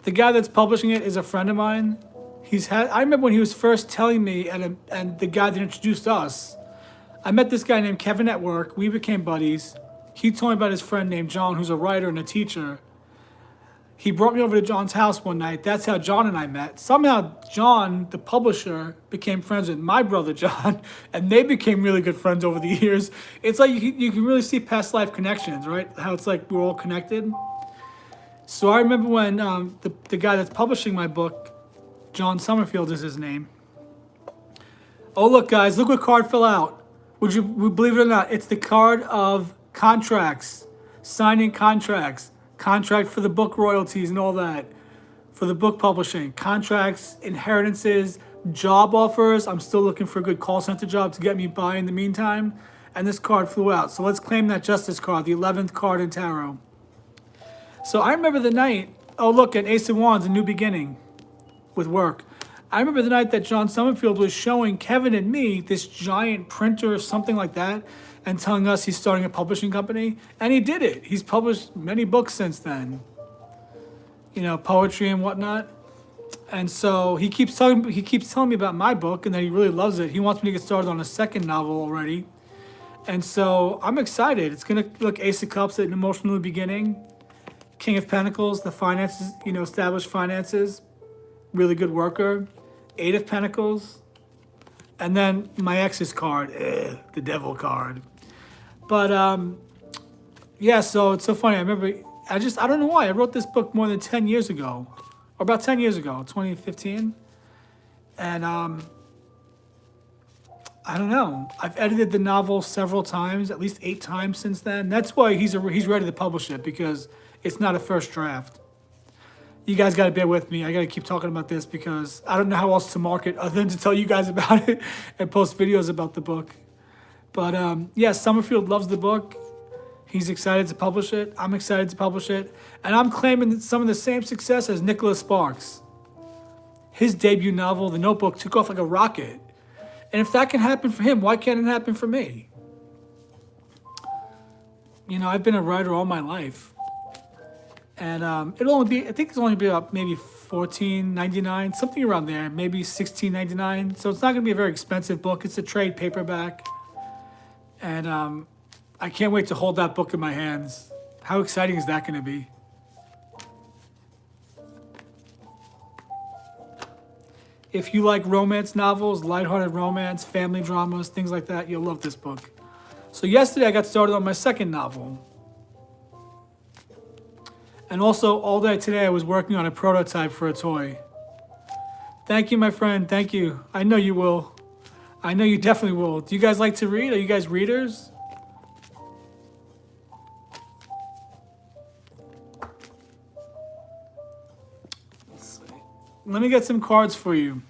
Speaker 1: The guy that's publishing it is a friend of mine. I remember when he was first telling me, and the guy that introduced us, I met this guy named Kevin at work. We became buddies. He told me about his friend named John, who's a writer and a teacher. He brought me over to John's house one night. That's how John and I met. Somehow John, the publisher, became friends with my brother John, and they became really good friends over the years. It's like you can really see past life connections, right? How it's like we're all connected. So I remember when the guy that's publishing my book, John Summerfield is his name. Oh, look, guys, look what card fell out. Would you believe it or not? It's the card of contracts, signing contracts, contract for the book royalties and all that, for the book publishing, contracts, inheritances, job offers. I'm still looking for a good call center job to get me by in the meantime. And this card flew out. So let's claim that Justice card, the 11th card in tarot. So I remember the night, oh, look, an Ace of Wands, a new beginning with work. I remember the night that John Summerfield was showing Kevin and me this giant printer or something like that and telling us he's starting a publishing company. And he did it. He's published many books since then, you know, poetry and whatnot. And so he keeps telling me about my book and that he really loves it. He wants me to get started on a second novel already. And so I'm excited. It's going to look Ace of Cups at an emotional new beginning. King of Pentacles, the finances, you know, established finances, really good worker. Eight of Pentacles, and then my ex's card, the Devil card. But yeah, so it's so funny. I remember, I don't know why I wrote this book more than 10 years ago, or about 10 years ago, 2015, and I don't know. I've edited the novel several times, at least 8 times since then. That's why he's ready to publish it, because it's not a first draft. You guys got to bear with me. I got to keep talking about this because I don't know how else to market other than to tell you guys about it and post videos about the book. But yeah, Summerfield loves the book. He's excited to publish it. I'm excited to publish it. And I'm claiming some of the same success as Nicholas Sparks. His debut novel, The Notebook, took off like a rocket. And if that can happen for him, why can't it happen for me? I've been a writer all my life. And it'll only be, I think it's only be about maybe $14.99, something around there, maybe $16.99. So it's not going to be a very expensive book. It's a trade paperback. And I can't wait to hold that book in my hands. How exciting is that going to be? If you like romance novels, lighthearted romance, family dramas, things like that, you'll love this book. So yesterday I got started on my second novel. And also all day today I was working on a prototype for a toy. Thank you, my friend. Thank you. I know you will. I know you definitely will. Do you guys like to read? Are you guys readers? Let me get some cards for you.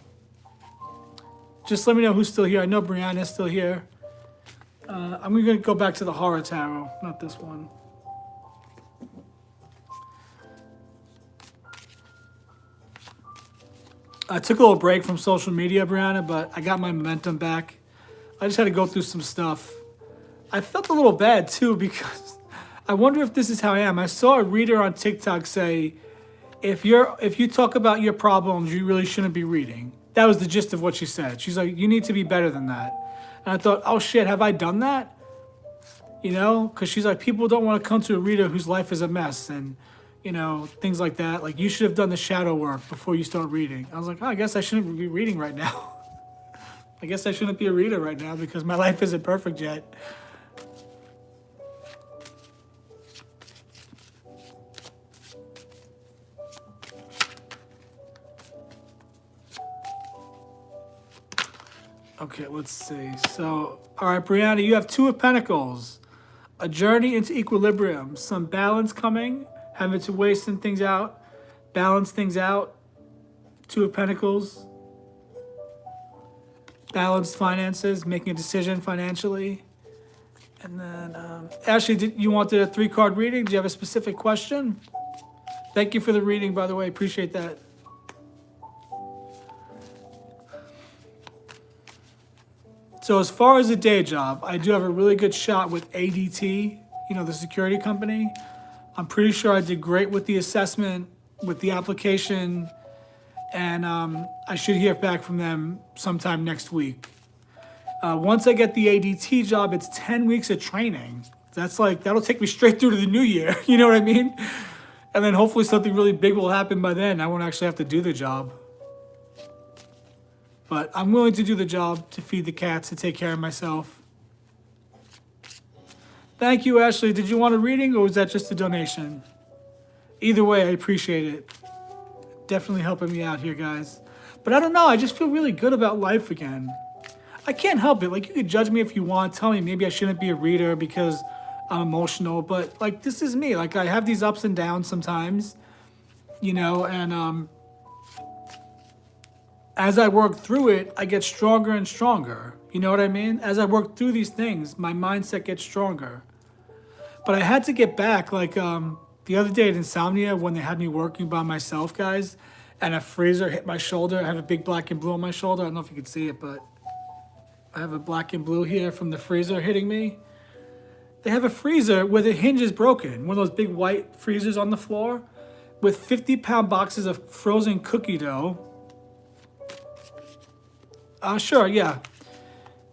Speaker 1: Just let me know who's still here. I know Brianna's still here. I'm going to go back to the horror tarot, not this one. I took a little break from social media, Brianna, but I got my momentum back. I just had to go through some stuff. I felt a little bad, too, because I wonder if this is how I am. I saw a reader on TikTok say, if you talk about your problems, you really shouldn't be reading. That was the gist of what she said. She's like, you need to be better than that. And I thought, oh shit, have I done that? Because she's like, people don't want to come to a reader whose life is a mess and, things like that. Like, you should have done the shadow work before you start reading. I was like, oh, I guess I shouldn't be reading right now. I guess I shouldn't be a reader right now because my life isn't perfect yet. Okay, let's see. So, all right, Brianna, you have Two of Pentacles. A journey into equilibrium. Some balance coming. Having to weigh some things out. Balance things out. Two of Pentacles. Balanced finances. Making a decision financially. And then, Ashley, you wanted a 3-card reading? Do you have a specific question? Thank you for the reading, by the way. Appreciate that. So as far as a day job, I do have a really good shot with ADT, the security company. I'm pretty sure I did great with the assessment, with the application, and I should hear back from them sometime next week. Once I get the ADT job, it's 10 weeks of training. That'll take me straight through to the new year, you know what I mean? And then hopefully something really big will happen by then. I won't actually have to do the job. But I'm willing to do the job, to feed the cats, to take care of myself. Thank you, Ashley. Did you want a reading or was that just a donation? Either way, I appreciate it. Definitely helping me out here, guys. But I don't know. I just feel really good about life again. I can't help it. Like, you could judge me if you want. Tell me maybe I shouldn't be a reader because I'm emotional. But, like, this is me. Like, I have these ups and downs sometimes, and as I work through it, I get stronger and stronger. You know what I mean? As I work through these things, my mindset gets stronger. But I had to get back, like the other day at Insomnia when they had me working by myself, guys, and a freezer hit my shoulder. I have a big black and blue on my shoulder. I don't know if you can see it, but I have a black and blue here from the freezer hitting me. They have a freezer where the hinge is broken, one of those big white freezers on the floor with 50-pound boxes of frozen cookie dough. Sure, yeah.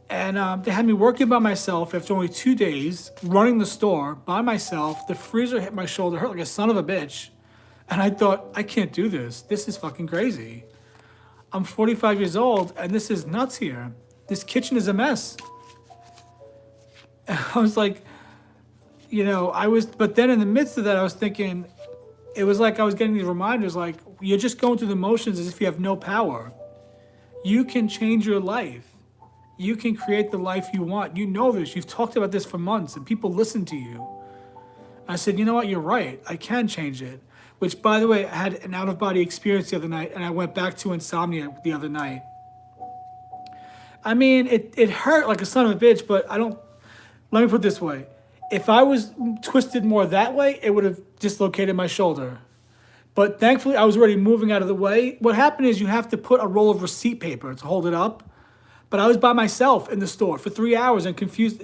Speaker 1: And they had me working by myself after only 2 days, running the store by myself. The freezer hit my shoulder, hurt like a son of a bitch. And I thought, I can't do this. This is fucking crazy. I'm 45 years old, and this is nuts here. This kitchen is a mess. And I was like, but then in the midst of that, I was thinking, it was like I was getting these reminders, like, you're just going through the motions as if you have no power. You can change your life. You can create the life you want. You know this. You've talked about this for months, and people listen to you. I said, you know what? You're right. I can change it. Which, by the way, I had an out-of-body experience the other night, and I went back to Insomnia the other night. I mean, it hurt like a son of a bitch, but let me put it this way. If I was twisted more that way, it would have dislocated my shoulder. But thankfully, I was already moving out of the way. What happened is you have to put a roll of receipt paper to hold it up. But I was by myself in the store for 3 hours and confused.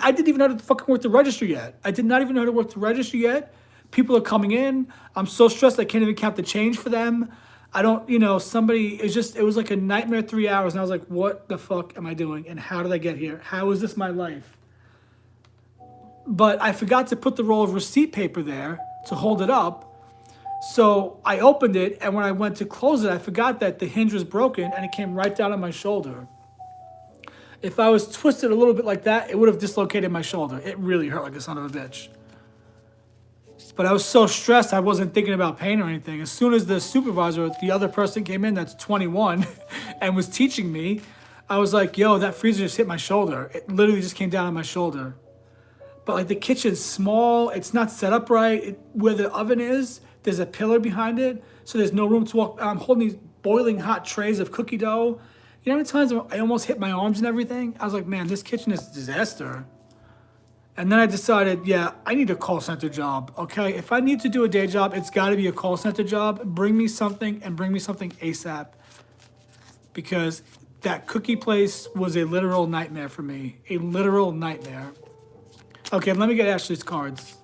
Speaker 1: I didn't even know how to fucking work the register yet. I did not even know how to work the register yet. People are coming in. I'm so stressed I can't even count the change for them. I don't, it was like a nightmare 3 hours. And I was like, what the fuck am I doing? And how did I get here? How is this my life? But I forgot to put the roll of receipt paper there to hold it up. So I opened it, and when I went to close it, I forgot that the hinge was broken, and it came right down on my shoulder. If I was twisted a little bit like that, it would have dislocated my shoulder. It really hurt like a son of a bitch. But I was so stressed, I wasn't thinking about pain or anything. As soon as the supervisor, the other person came in that's 21 and was teaching me, I was like, yo, that freezer just hit my shoulder. It literally just came down on my shoulder. But like the kitchen's small, it's not set up right. Where the oven is, there's a pillar behind it, so there's no room to walk. I'm holding these boiling hot trays of cookie dough. You know how many times I almost hit my arms and everything? I was like, man, this kitchen is a disaster. And then I decided, yeah, I need a call center job, okay? If I need to do a day job, it's gotta be a call center job. Bring me something, and bring me something ASAP. Because that cookie place was a literal nightmare for me. A literal nightmare. Okay, let me get Ashley's cards.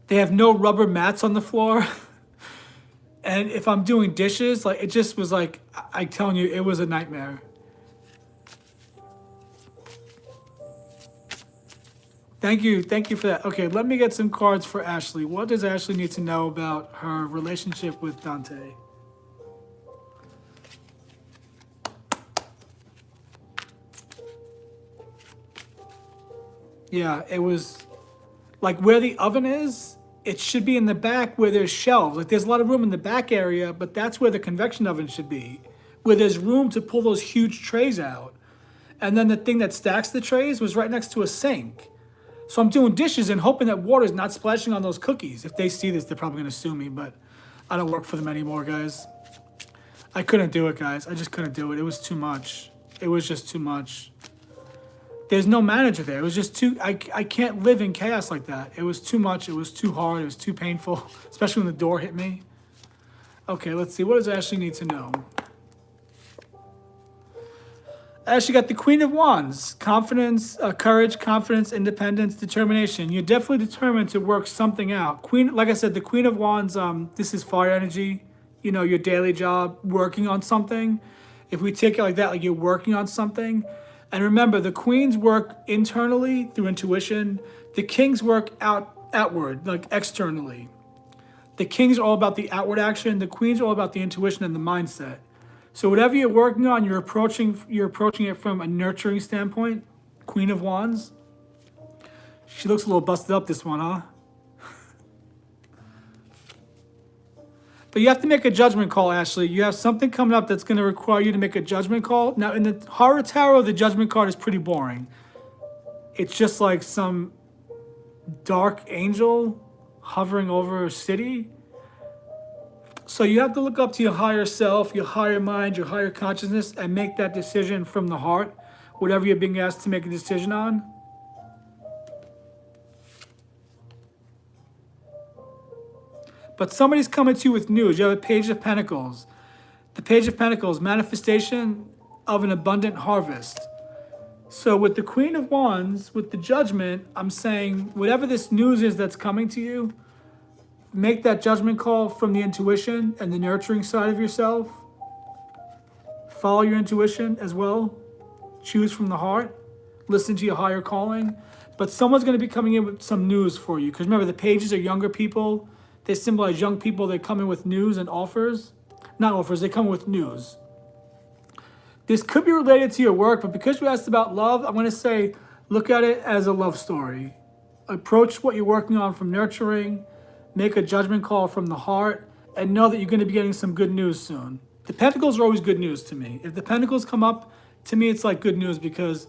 Speaker 1: They have no rubber mats on the floor. And if I'm doing dishes, like it just was like, I'm telling you, it was a nightmare. Thank you for that. Okay, let me get some cards for Ashley. What does Ashley need to know about her relationship with Dante? Yeah, it was like where the oven is, it should be in the back where there's shelves. Like there's a lot of room in the back area, but that's where the convection oven should be, where there's room to pull those huge trays out. And then the thing that stacks the trays was right next to a sink. So I'm doing dishes and hoping that water's not splashing on those cookies. If they see this, they're probably gonna sue me, but I don't work for them anymore, guys. I couldn't do it, guys. I just couldn't do it. It was too much. It was just too much. There's no manager there. It was just too, I can't live in chaos like that. It was too much. It was too hard. It was too painful, especially when the door hit me. Okay, let's see. What does Ashley need to know? Ashley got the Queen of Wands. Confidence, courage, confidence, independence, determination. You're definitely determined to work something out. Queen, like I said, the Queen of Wands, this is fire energy. You know, your daily job, working on something. If we take it like that, like you're working on something. And remember, the queens work internally through intuition. The kings work outward, like externally. The kings are all about the outward action. The queens are all about the intuition and the mindset. So whatever you're working on, you're approaching it from a nurturing standpoint. Queen of Wands. She looks a little busted up, this one, huh? But you have to make a judgment call, Ashley. You have something coming up that's going to require you to make a judgment call. Now, in the Horror Tarot, the judgment card is pretty boring. It's just like some dark angel hovering over a city. So you have to look up to your higher self, your higher mind, your higher consciousness, and make that decision from the heart, whatever you're being asked to make a decision on. But somebody's coming to you with news. You have a Page of Pentacles. The Page of Pentacles, manifestation of an abundant harvest. So with the Queen of Wands, with the Judgment, I'm saying whatever this news is that's coming to you, make that judgment call from the intuition and the nurturing side of yourself. Follow your intuition as well. Choose from the heart. Listen to your higher calling. But someone's going to be coming in with some news for you. Because remember, the pages are younger people. They symbolize young people. They come in with news and offers. Not offers, they come with news. This could be related to your work, but because you asked about love, I'm going to say look at it as a love story. Approach what you're working on from nurturing. Make a judgment call from the heart. And know that you're going to be getting some good news soon. The Pentacles are always good news to me. If the Pentacles come up, to me it's like good news because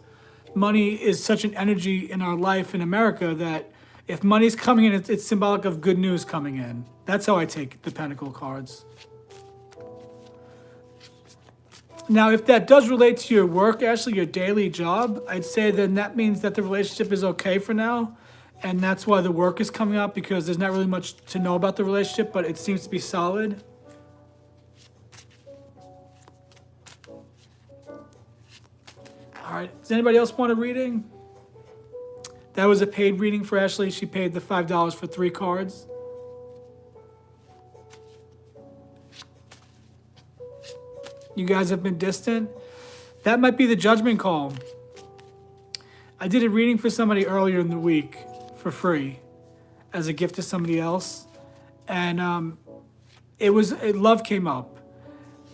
Speaker 1: money is such an energy in our life in America that if money's coming in, it's symbolic of good news coming in. That's how I take the Pentacle cards. Now, if that does relate to your work, Ashley, your daily job, I'd say then that means that the relationship is okay for now. And that's why the work is coming up, because there's not really much to know about the relationship, but it seems to be solid. All All right. Does anybody else want a reading? That was a paid reading for Ashley. She paid the $5 for 3 cards. You guys have been distant. That might be the judgment call. I did a reading for somebody earlier in the week for free as a gift to somebody else. And love came up.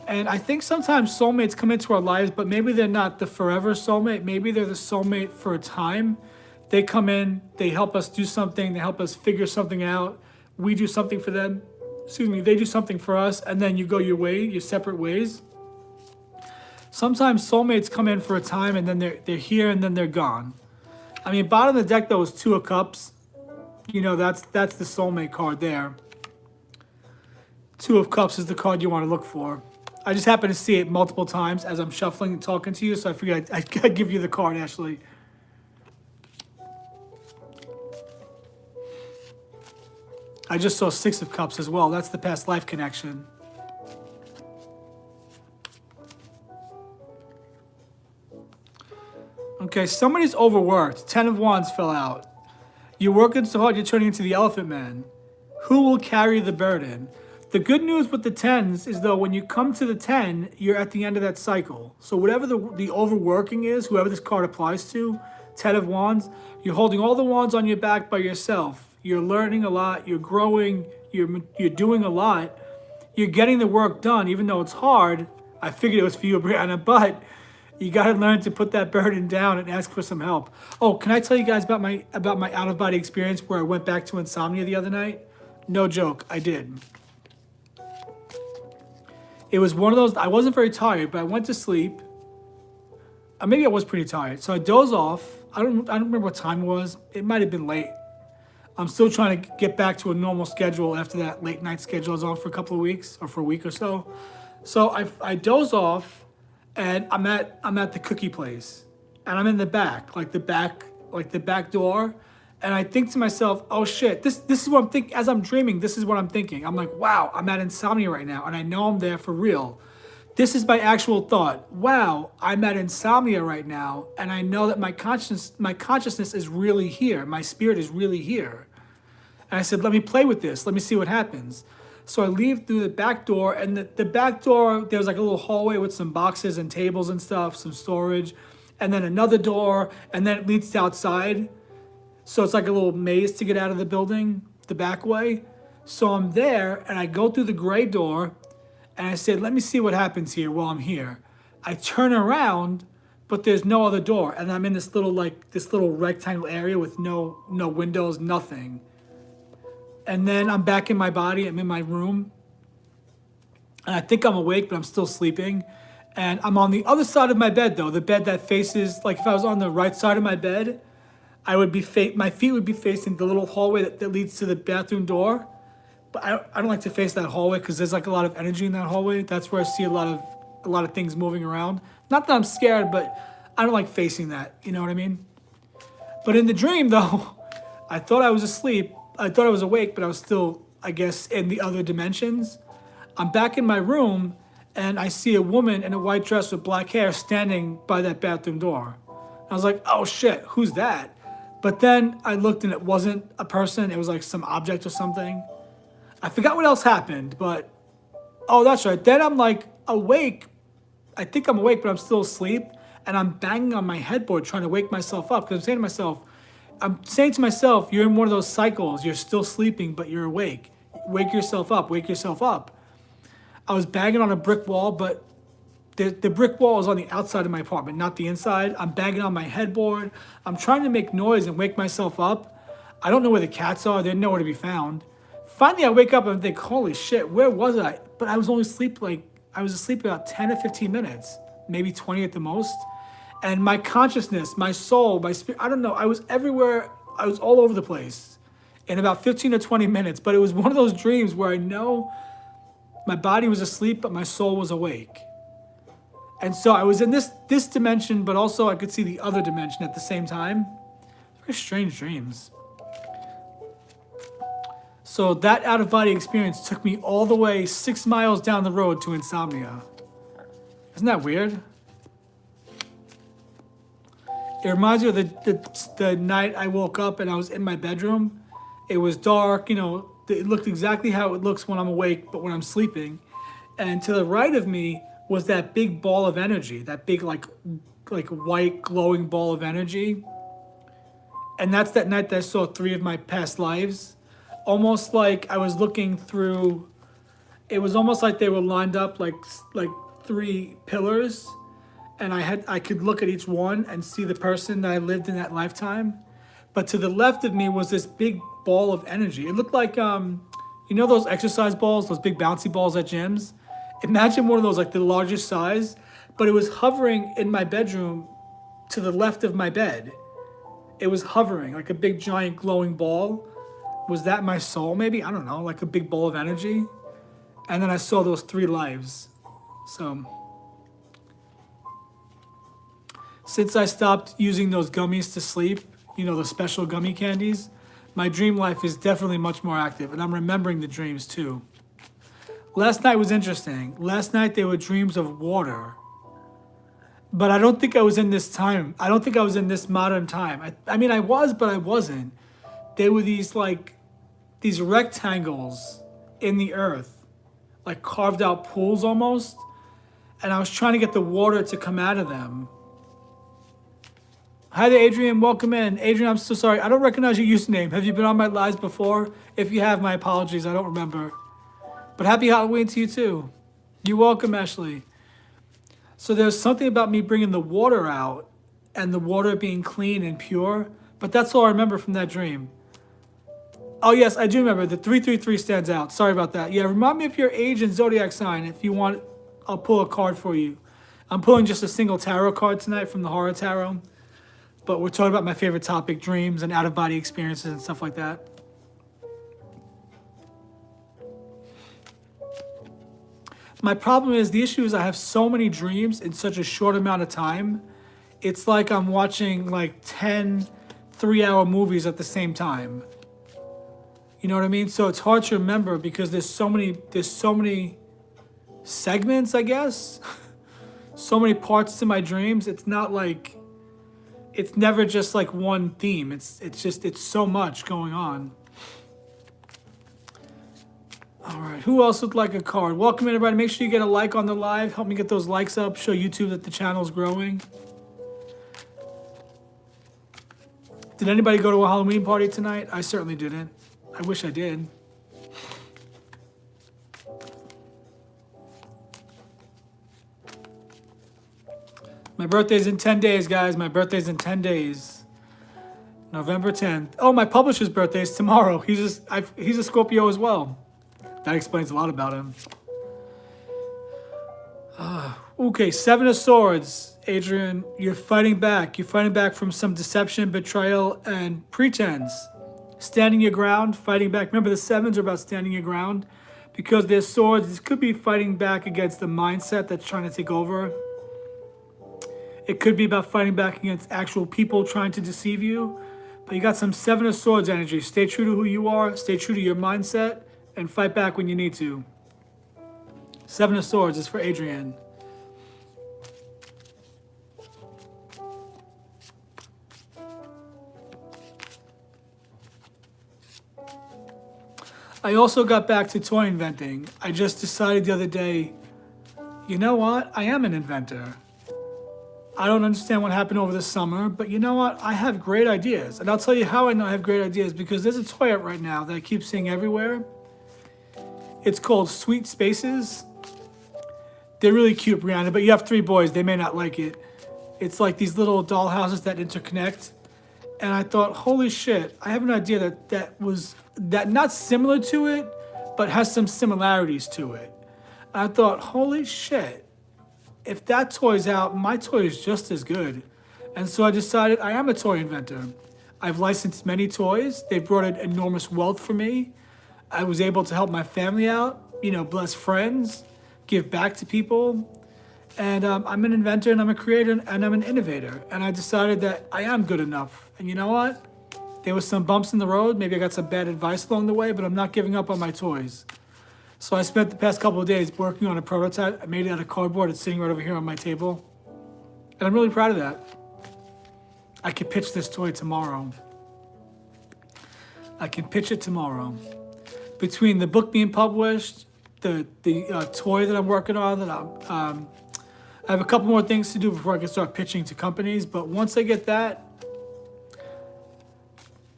Speaker 1: And I think sometimes soulmates come into our lives, but maybe they're not the forever soulmate. Maybe they're the soulmate for a time. They come in, they help us do something, they help us figure something out. We do something for them. They do something for us, and then you go your way, your separate ways. Sometimes soulmates come in for a time, and then they're here, and then they're gone. I mean, bottom of the deck, though, is 2 of Cups. You know, that's the soulmate card there. 2 of Cups is the card you want to look for. I just happen to see it multiple times as I'm shuffling and talking to you, so I figured I'd give you the card, Ashley. I just saw 6 of Cups as well. That's the past life connection. Okay, somebody's overworked. 10 of Wands fell out. You're working so hard, you're turning into the Elephant Man. Who will carry the burden? The good news with the 10s is, though, when you come to the 10, you're at the end of that cycle. So whatever the overworking is, whoever this card applies to, 10 of Wands, you're holding all the wands on your back by yourself. You're learning a lot. You're growing. You're doing a lot. You're getting the work done, even though it's hard. I figured it was for you, Brianna, but you got to learn to put that burden down and ask for some help. Oh, can I tell you guys about my out-of-body experience where I went back to insomnia the other night? No joke, I did. It was one of those, I wasn't very tired, but I went to sleep. Maybe I was pretty tired. So I dozed off. I don't remember what time it was. It might have been late. I'm still trying to get back to a normal schedule after that late night schedule I was on for a couple of weeks, or for a week or so. So I dozed off, and I'm at the cookie place, and I'm in the back, like the back door. And I think to myself, oh shit, this is what I'm thinking. As I'm dreaming, this is what I'm thinking. I'm like, wow, I'm at insomnia right now, and I know I'm there for real. This is my actual thought. Wow, I'm at insomnia right now, and I know that my consciousness is really here. My spirit is really here. And I said, let me play with this. Let me see what happens. So I leave through the back door, and the back door, there was like a little hallway with some boxes and tables and stuff, some storage, and then another door, and then it leads to outside. So it's like a little maze to get out of the building, the back way. So I'm there, and I go through the gray door, and I said, let me see what happens here while I'm here. I turn around, but there's no other door, and I'm in this little rectangle area with no windows, nothing. And then I'm back in my body, I'm in my room, and I think I'm awake, but I'm still sleeping. And I'm on the other side of my bed, though, the bed that faces, like if I was on the right side of my bed, my feet would be facing the little hallway that leads to the bathroom door. But I don't like to face that hallway because there's like a lot of energy in that hallway. That's where I see a lot of things moving around. Not that I'm scared, but I don't like facing that. You know what I mean? But in the dream, though, I thought I was asleep. I thought I was awake, but I was still, I guess, in the other dimensions. I'm back in my room, and I see a woman in a white dress with black hair standing by that bathroom door. I was like, oh shit, who's that? But then I looked, and it wasn't a person. It was like some object or something. I forgot what else happened, but oh, that's right. Then I'm like awake. I think I'm awake, but I'm still asleep, and I'm banging on my headboard trying to wake myself up because I'm saying to myself, you're in one of those cycles. You're still sleeping, but you're awake. Wake yourself up. Wake yourself up. I was banging on a brick wall, but the brick wall is on the outside of my apartment, not the inside. I'm banging on my headboard. I'm trying to make noise and wake myself up. I don't know where the cats are. They're nowhere to be found. Finally, I wake up and think, holy shit, where was I? But I was only asleep about 10 or 15 minutes, maybe 20 at the most. And my consciousness, my soul, my spirit, I don't know. I was everywhere. I was all over the place in about 15 or 20 minutes. But it was one of those dreams where I know my body was asleep, but my soul was awake. And so I was in this dimension, but also I could see the other dimension at the same time. Very strange dreams. So that out-of-body experience took me all the way 6 miles down the road to insomnia. Isn't that weird? It reminds me of the night I woke up and I was in my bedroom. It was dark, it looked exactly how it looks when I'm awake, but when I'm sleeping. And to the right of me was that big ball of energy, that big like white glowing ball of energy. And that's that night that I saw three of my past lives. Almost like I was looking through, it was almost like they were lined up like three pillars, and I could look at each one and see the person that I lived in that lifetime. But to the left of me was this big ball of energy. It looked like those exercise balls, those big bouncy balls at gyms. Imagine one of those, like the largest size, but it was hovering in my bedroom to the left of my bed. It was hovering like a big giant glowing ball. Was that my soul? Maybe, I don't know, like a big ball of energy. And then I saw those three lives. So since I stopped using those gummies to sleep, the special gummy candies, my dream life is definitely much more active, and I'm remembering the dreams too. Last night was interesting. Last night there were dreams of water, but I don't think I was in this time. I don't think I was in this modern time. I mean, I was, but I wasn't. There were these rectangles in the earth, like carved out pools almost, and I was trying to get the water to come out of them. Hi there, Adrian. Welcome in. Adrian, I'm so sorry. I don't recognize your username. Have you been on my lives before? If you have, my apologies. I don't remember. But happy Halloween to you, too. You're welcome, Ashley. So there's something about me bringing the water out and the water being clean and pure. But that's all I remember from that dream. Oh, yes, I do remember. The 333 stands out. Sorry about that. Yeah, remind me of your age and zodiac sign. If you want, I'll pull a card for you. I'm pulling just a single tarot card tonight from the Horror Tarot. But we're talking about my favorite topic, dreams and out-of-body experiences and stuff like that. My problem is, the issue is I have so many dreams in such a short amount of time. It's like I'm watching like 10 3-hour movies at the same time. You know what I mean? So it's hard to remember because there's so many segments, I guess. So many parts to my dreams. It's not like, it's never just like one theme. It's so much going on. All right, who else would like a card? Welcome everybody. Make sure you get a like on the live. Help me get those likes up. Show YouTube that the channel's growing. Did anybody go to a Halloween party tonight? I certainly didn't. I wish I did. My birthday's in 10 days, guys. My birthday's in 10 days. November 10th. Oh, my publisher's birthday is tomorrow. He's a Scorpio as well. That explains a lot about him. Okay, 7 of Swords. Adrian, you're fighting back. You're fighting back from some deception, betrayal, and pretense. Standing your ground, fighting back. Remember, the 7s are about standing your ground. Because they're swords, this could be fighting back against the mindset that's trying to take over. It could be about fighting back against actual people trying to deceive you. But you got some 7 of Swords energy. Stay true to who you are. Stay true to your mindset. And fight back when you need to. 7 of Swords is for Adrian. I also got back to toy inventing. I just decided the other day, you know what? I am an inventor. I don't understand what happened over the summer, but you know what? I have great ideas. And I'll tell you how I know I have great ideas, because there's a toy out right now that I keep seeing everywhere. It's called Sweet Spaces. They're really cute, Brianna, but you have 3 boys. They may not like it. It's like these little doll houses that interconnect. And I thought, holy shit, I have an idea that not similar to it, but has some similarities to it. I thought, holy shit, if that toy's out, my toy is just as good. And so I decided I am a toy inventor. I've licensed many toys. They brought in enormous wealth for me. I was able to help my family out, bless friends, give back to people. And I'm an inventor, and I'm a creator, and I'm an innovator. And I decided that I am good enough. And you know what? There was some bumps in the road. Maybe I got some bad advice along the way, but I'm not giving up on my toys. So I spent the past couple of days working on a prototype. I made it out of cardboard. It's sitting right over here on my table. And I'm really proud of that. I could pitch this toy tomorrow. I can pitch it tomorrow. Between the book being published, the toy that I'm working on, I have a couple more things to do before I can start pitching to companies. But once I get that,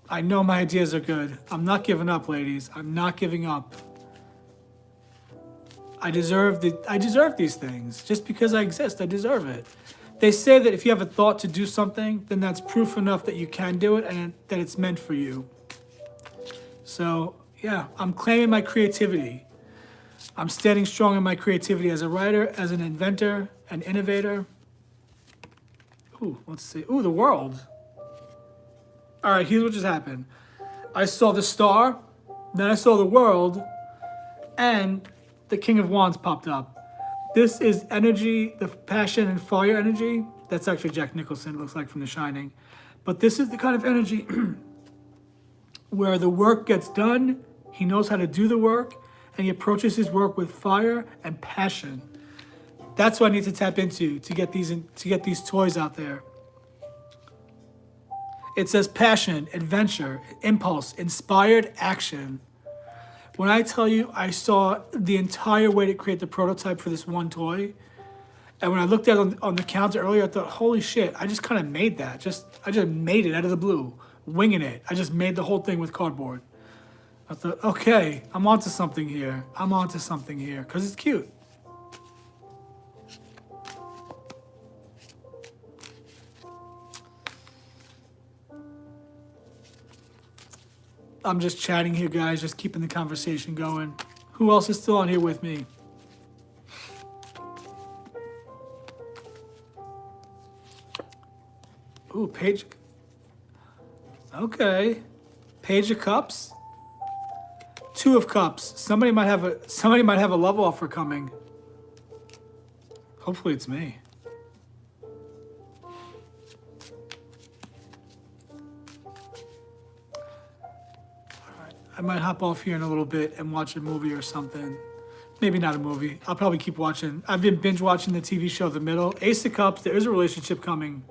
Speaker 1: I know my ideas are good. I'm not giving up, ladies. I'm not giving up. I deserve these things. Just because I exist, I deserve it. They say that if you have a thought to do something, then that's proof enough that you can do it and that it's meant for you. So, yeah, I'm claiming my creativity. I'm standing strong in my creativity as a writer, as an inventor, an innovator. Ooh, let's see. Ooh, the world. All right, here's what just happened. I saw the star, then I saw the world, and the King of Wands popped up. This is energy, the passion and fire energy. That's actually Jack Nicholson, it looks like, from The Shining. But this is the kind of energy where the work gets done, he knows how to do the work, and he approaches his work with fire and passion. That's what I need to tap into to get these toys out there. It says passion, adventure, impulse, inspired action. When I tell you I saw the entire way to create the prototype for this one toy, and when I looked at it on the counter earlier, I thought, holy shit, I just kind of made that. I just made it out of the blue, winging it. I just made the whole thing with cardboard. I thought, okay, I'm onto something here. Because it's cute. I'm just chatting here, guys, just keeping the conversation going. Who else is still on here with me? Ooh, Page. Okay. Page of Cups. Two of Cups. Somebody might have a love offer coming. Hopefully it's me. I might hop off here in a little bit and watch a movie or something. Maybe not a movie. I'll probably keep watching. I've been binge watching the TV show The Middle. Ace of Cups, there is a relationship coming.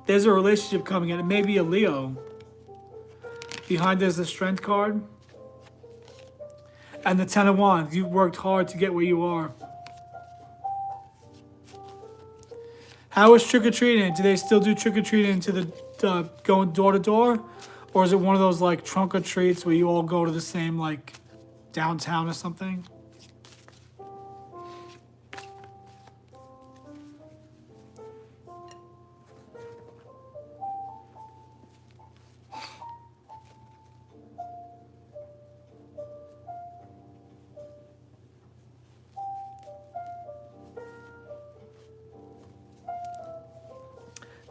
Speaker 1: There's a relationship coming, and it may be a Leo. Behind there's the Strength card. And the Ten of Wands. You've worked hard to get where you are. How is trick-or-treating? Do they still do trick-or-treating to the going door to door? Or is it one of those like trunk or treats where you all go to the same like downtown or something?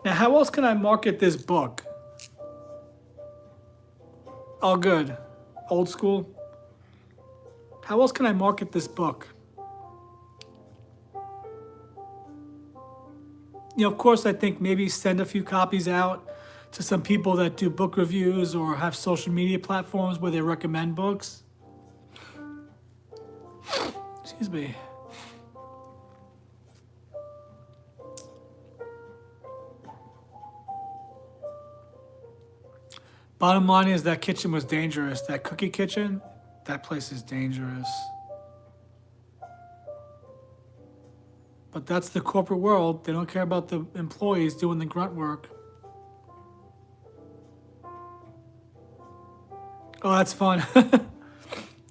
Speaker 1: Now, how else can I market this book? Oh, good. Old school. How else can I market this book? You know, of course, I think maybe send a few copies out to some people that do book reviews or have social media platforms where they recommend books. Excuse me. Bottom line is that kitchen was dangerous. That cookie kitchen, that place is dangerous. But that's the corporate world. They don't care about the employees doing the grunt work. Oh, that's fun.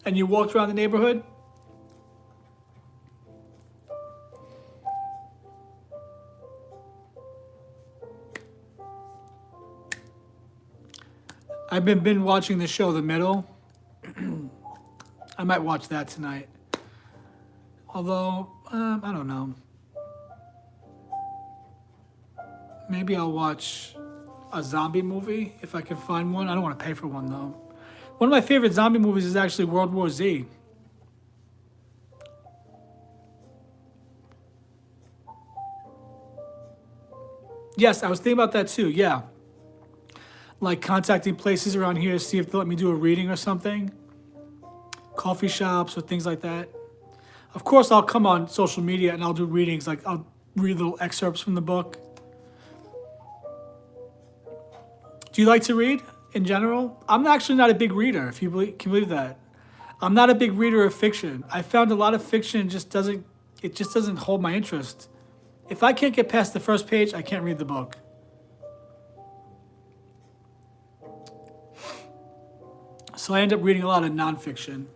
Speaker 1: And you walked around the neighborhood? I've been watching the show The Middle. I might watch that tonight. Although, I don't know. Maybe I'll watch a zombie movie if I can find one. I don't want to pay for one, though. One of my favorite zombie movies is actually World War Z. Yes, I was thinking about that too, yeah. Like contacting places around here to see if they'll let me do a reading or something. Coffee shops or things like that. Of course, I'll come on social media and I'll do readings. Like I'll read little excerpts from the book. Do you like to read in general? I'm actually not a big reader, if you can believe that. I'm not a big reader of fiction. I found a lot of fiction just doesn't hold my interest. If I can't get past the first page, I can't read the book. So I end up reading a lot of nonfiction.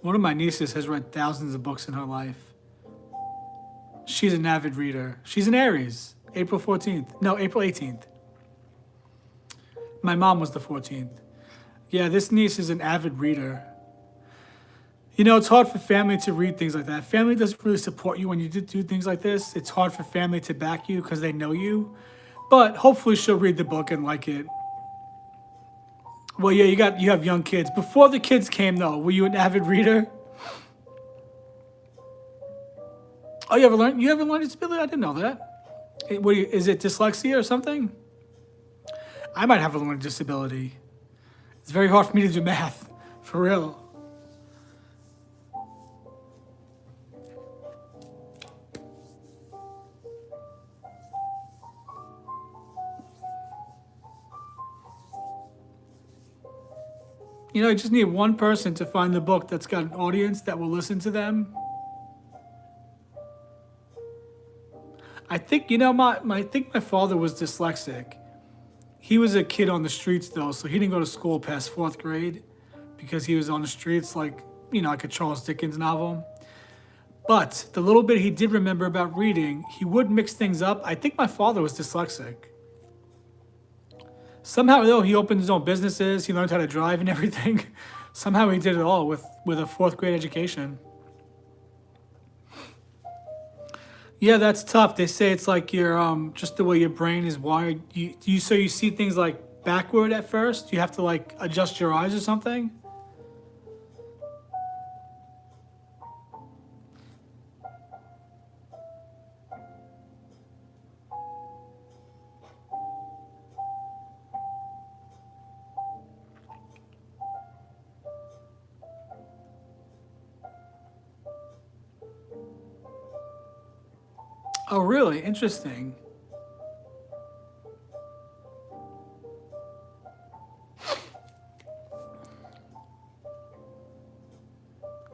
Speaker 1: One of my nieces has read thousands of books in her life. She's an avid reader. She's an Aries. April 14th. No, April 18th. My mom was the 14th. Yeah, this niece is an avid reader. You know, it's hard for family to read things like that. Family doesn't really support you when you do things like this. It's hard for family to back you because they know you. But hopefully she'll read the book and like it. Well, yeah, you have young kids. Before the kids came, though, were you an avid reader? Oh, you have a learning disability? I didn't know that. Is it dyslexia or something? I might have a learning disability. It's very hard for me to do math, for real. You know, you just need one person to find the book that's got an audience that will listen to them. I think, I think my father was dyslexic. He was a kid on the streets, though, so he didn't go to school past 4th grade because he was on the streets like a Charles Dickens novel. But the little bit he did remember about reading, he would mix things up. I think my father was dyslexic. Somehow, though, he opened his own businesses. He learned how to drive and everything. Somehow he did it all with a 4th grade education. Yeah, that's tough. They say it's like your just the way your brain is wired. So you see things like backward at first. You have to like adjust your eyes or something. Oh, really? Interesting.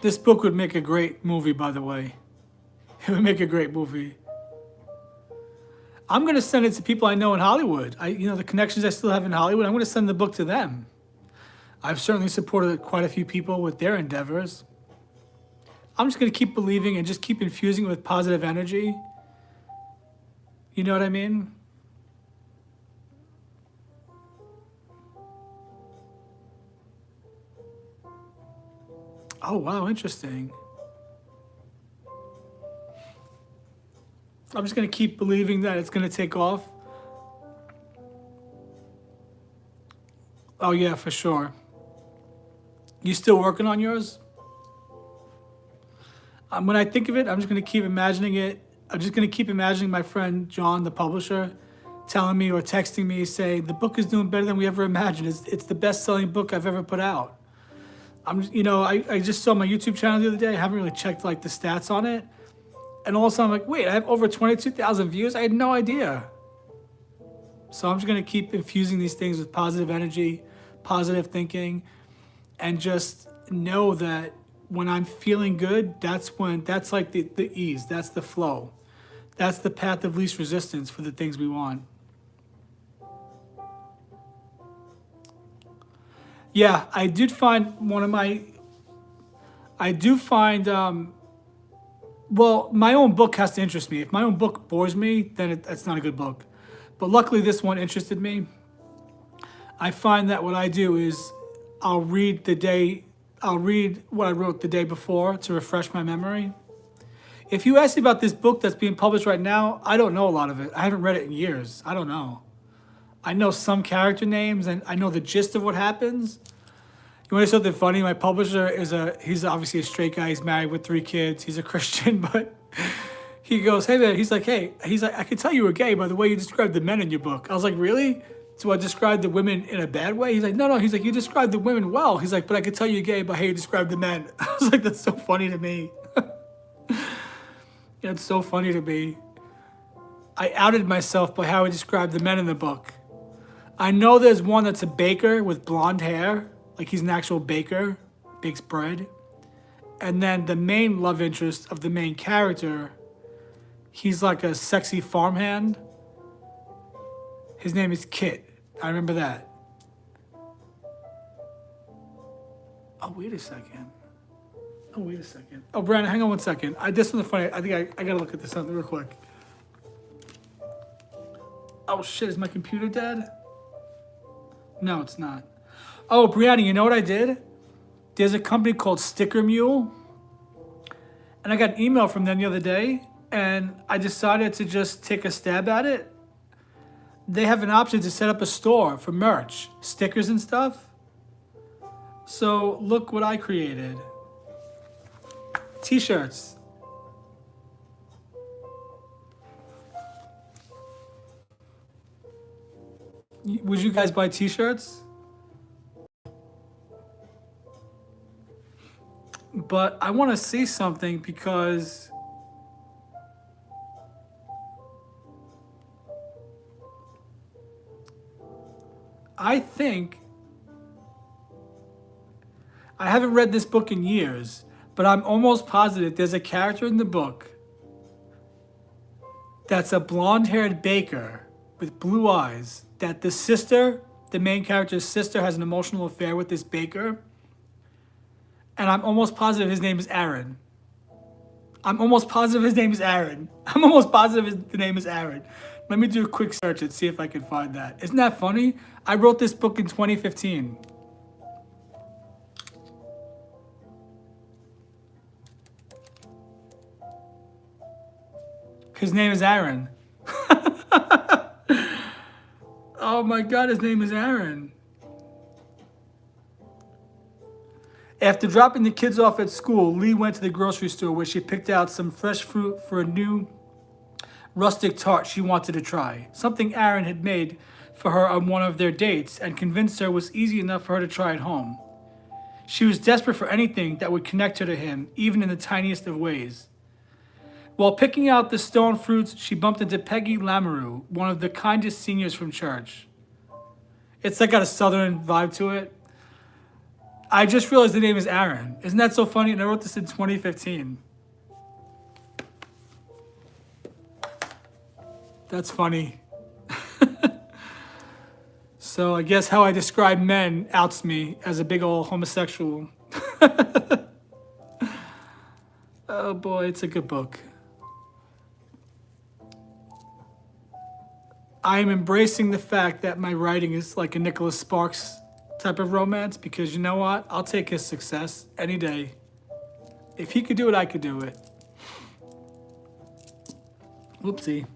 Speaker 1: This book would make a great movie, by the way. It would make a great movie. I'm gonna send it to people I know in Hollywood. The connections I still have in Hollywood. I'm gonna send the book to them. I've certainly supported quite a few people with their endeavors. I'm just gonna keep believing and just keep infusing it with positive energy. You know what I mean? Oh, wow, interesting. I'm just going to keep believing that it's going to take off. Oh, yeah, for sure. You still working on yours? When I think of it, I'm just going to keep imagining it. I'm just going to keep imagining my friend John, the publisher, telling me or texting me saying, the book is doing better than we ever imagined. It's the best-selling book I've ever put out. I just saw my YouTube channel the other day. I haven't really checked like the stats on it. And all of a sudden I'm like, wait, I have over 22,000 views? I had no idea. So I'm just going to keep infusing these things with positive energy, positive thinking, and just know that when I'm feeling good, that's like the ease, that's the flow. That's the path of least resistance for the things we want. Yeah, I did find well, my own book has to interest me. If my own book bores me, then it's not a good book. But luckily this one interested me. I find that what I do is I'll read what I wrote the day before to refresh my memory. If you ask me about this book that's being published right now, I don't know a lot of it. I haven't read it in years. I don't know. I know some character names and I know the gist of what happens. You want to know something funny? My publisher he's obviously a straight guy. He's married with 3 kids. He's a Christian, but He goes, hey man, he's like, I could tell you were gay by the way you described the men in your book. I was like, really? So I described the women in a bad way? He's like, no. He's like, you described the women well. He's like, but I could tell you're gay by how you described the men. I was like, that's so funny to me. It's so funny to me. I outed myself by how I described the men in the book. I know there's one that's a baker with blonde hair, like he's an actual baker, bakes bread. And then the main love interest of the main character, he's like a sexy farmhand. His name is Kit. I remember that. Oh, wait a second. Oh, Brandon, hang on 1 second. This one's funny. I think I gotta look at this something real quick. Oh shit, is my computer dead? No, it's not. Oh, Brianna, you know what I did? There's a company called Sticker Mule. And I got an email from them the other day, and I decided to just take a stab at it. They have an option to set up a store for merch, stickers and stuff. So look what I created. T-shirts. Would you guys buy t-shirts? But I want to say something because I think I haven't read this book in years, but I'm almost positive there's a character in the book that's a blonde-haired baker with blue eyes that the sister, the main character's sister, has an emotional affair with this baker. And I'm almost positive his name is Aaron. I'm almost positive his name is Aaron. Let me do a quick search and see if I can find that. Isn't that funny? I wrote this book in 2015. His name is Aaron. Oh my God, his name is Aaron. After dropping the kids off at school, Lee went to the grocery store where she picked out some fresh fruit for a new rustic tart she wanted to try, something Aaron had made for her on one of their dates and convinced her was easy enough for her to try at home. She was desperate for anything that would connect her to him, even in the tiniest of ways. While picking out the stone fruits, she bumped into Peggy Lamoureux, one of the kindest seniors from church. It's like got a southern vibe to it. I just realized the name is Aaron. Isn't that so funny? And I wrote this in 2015. That's funny. So I guess how I describe men outs me as a big old homosexual. Oh boy, it's a good book. I am embracing the fact that my writing is like a Nicholas Sparks type of romance because you know what? I'll take his success any day. If he could do it, I could do it. Whoopsie.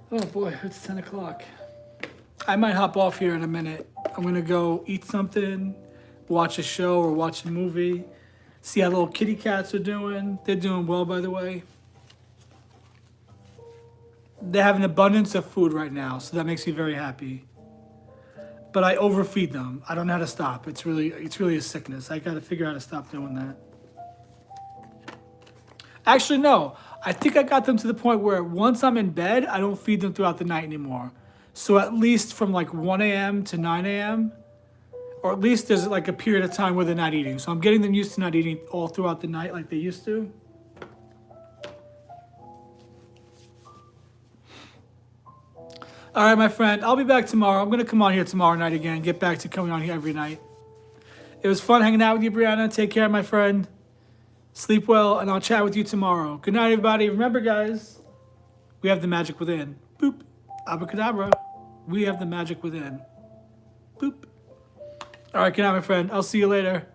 Speaker 1: Oh boy, it's 10 o'clock. I might hop off here in a minute. I'm gonna go eat something, watch a show or watch a movie, see how little kitty cats are doing. They're doing well, by the way. They have an abundance of food right now, so that makes me very happy. But I overfeed them. I don't know how to stop. It's really a sickness. I gotta figure out how to stop doing that. Actually, no. I think I got them to the point where once I'm in bed, I don't feed them throughout the night anymore. So at least from like 1 a.m. to 9 a.m., or at least there's like a period of time where they're not eating. So I'm getting them used to not eating all throughout the night like they used to. All right, my friend, I'll be back tomorrow. I'm going to come on here tomorrow night again, get back to coming on here every night. It was fun hanging out with you, Brianna. Take care, my friend. Sleep well, and I'll chat with you tomorrow. Good night, everybody. Remember, guys, we have the magic within. Boop. Abracadabra. We have the magic within. Boop. All right, good night, my friend. I'll see you later.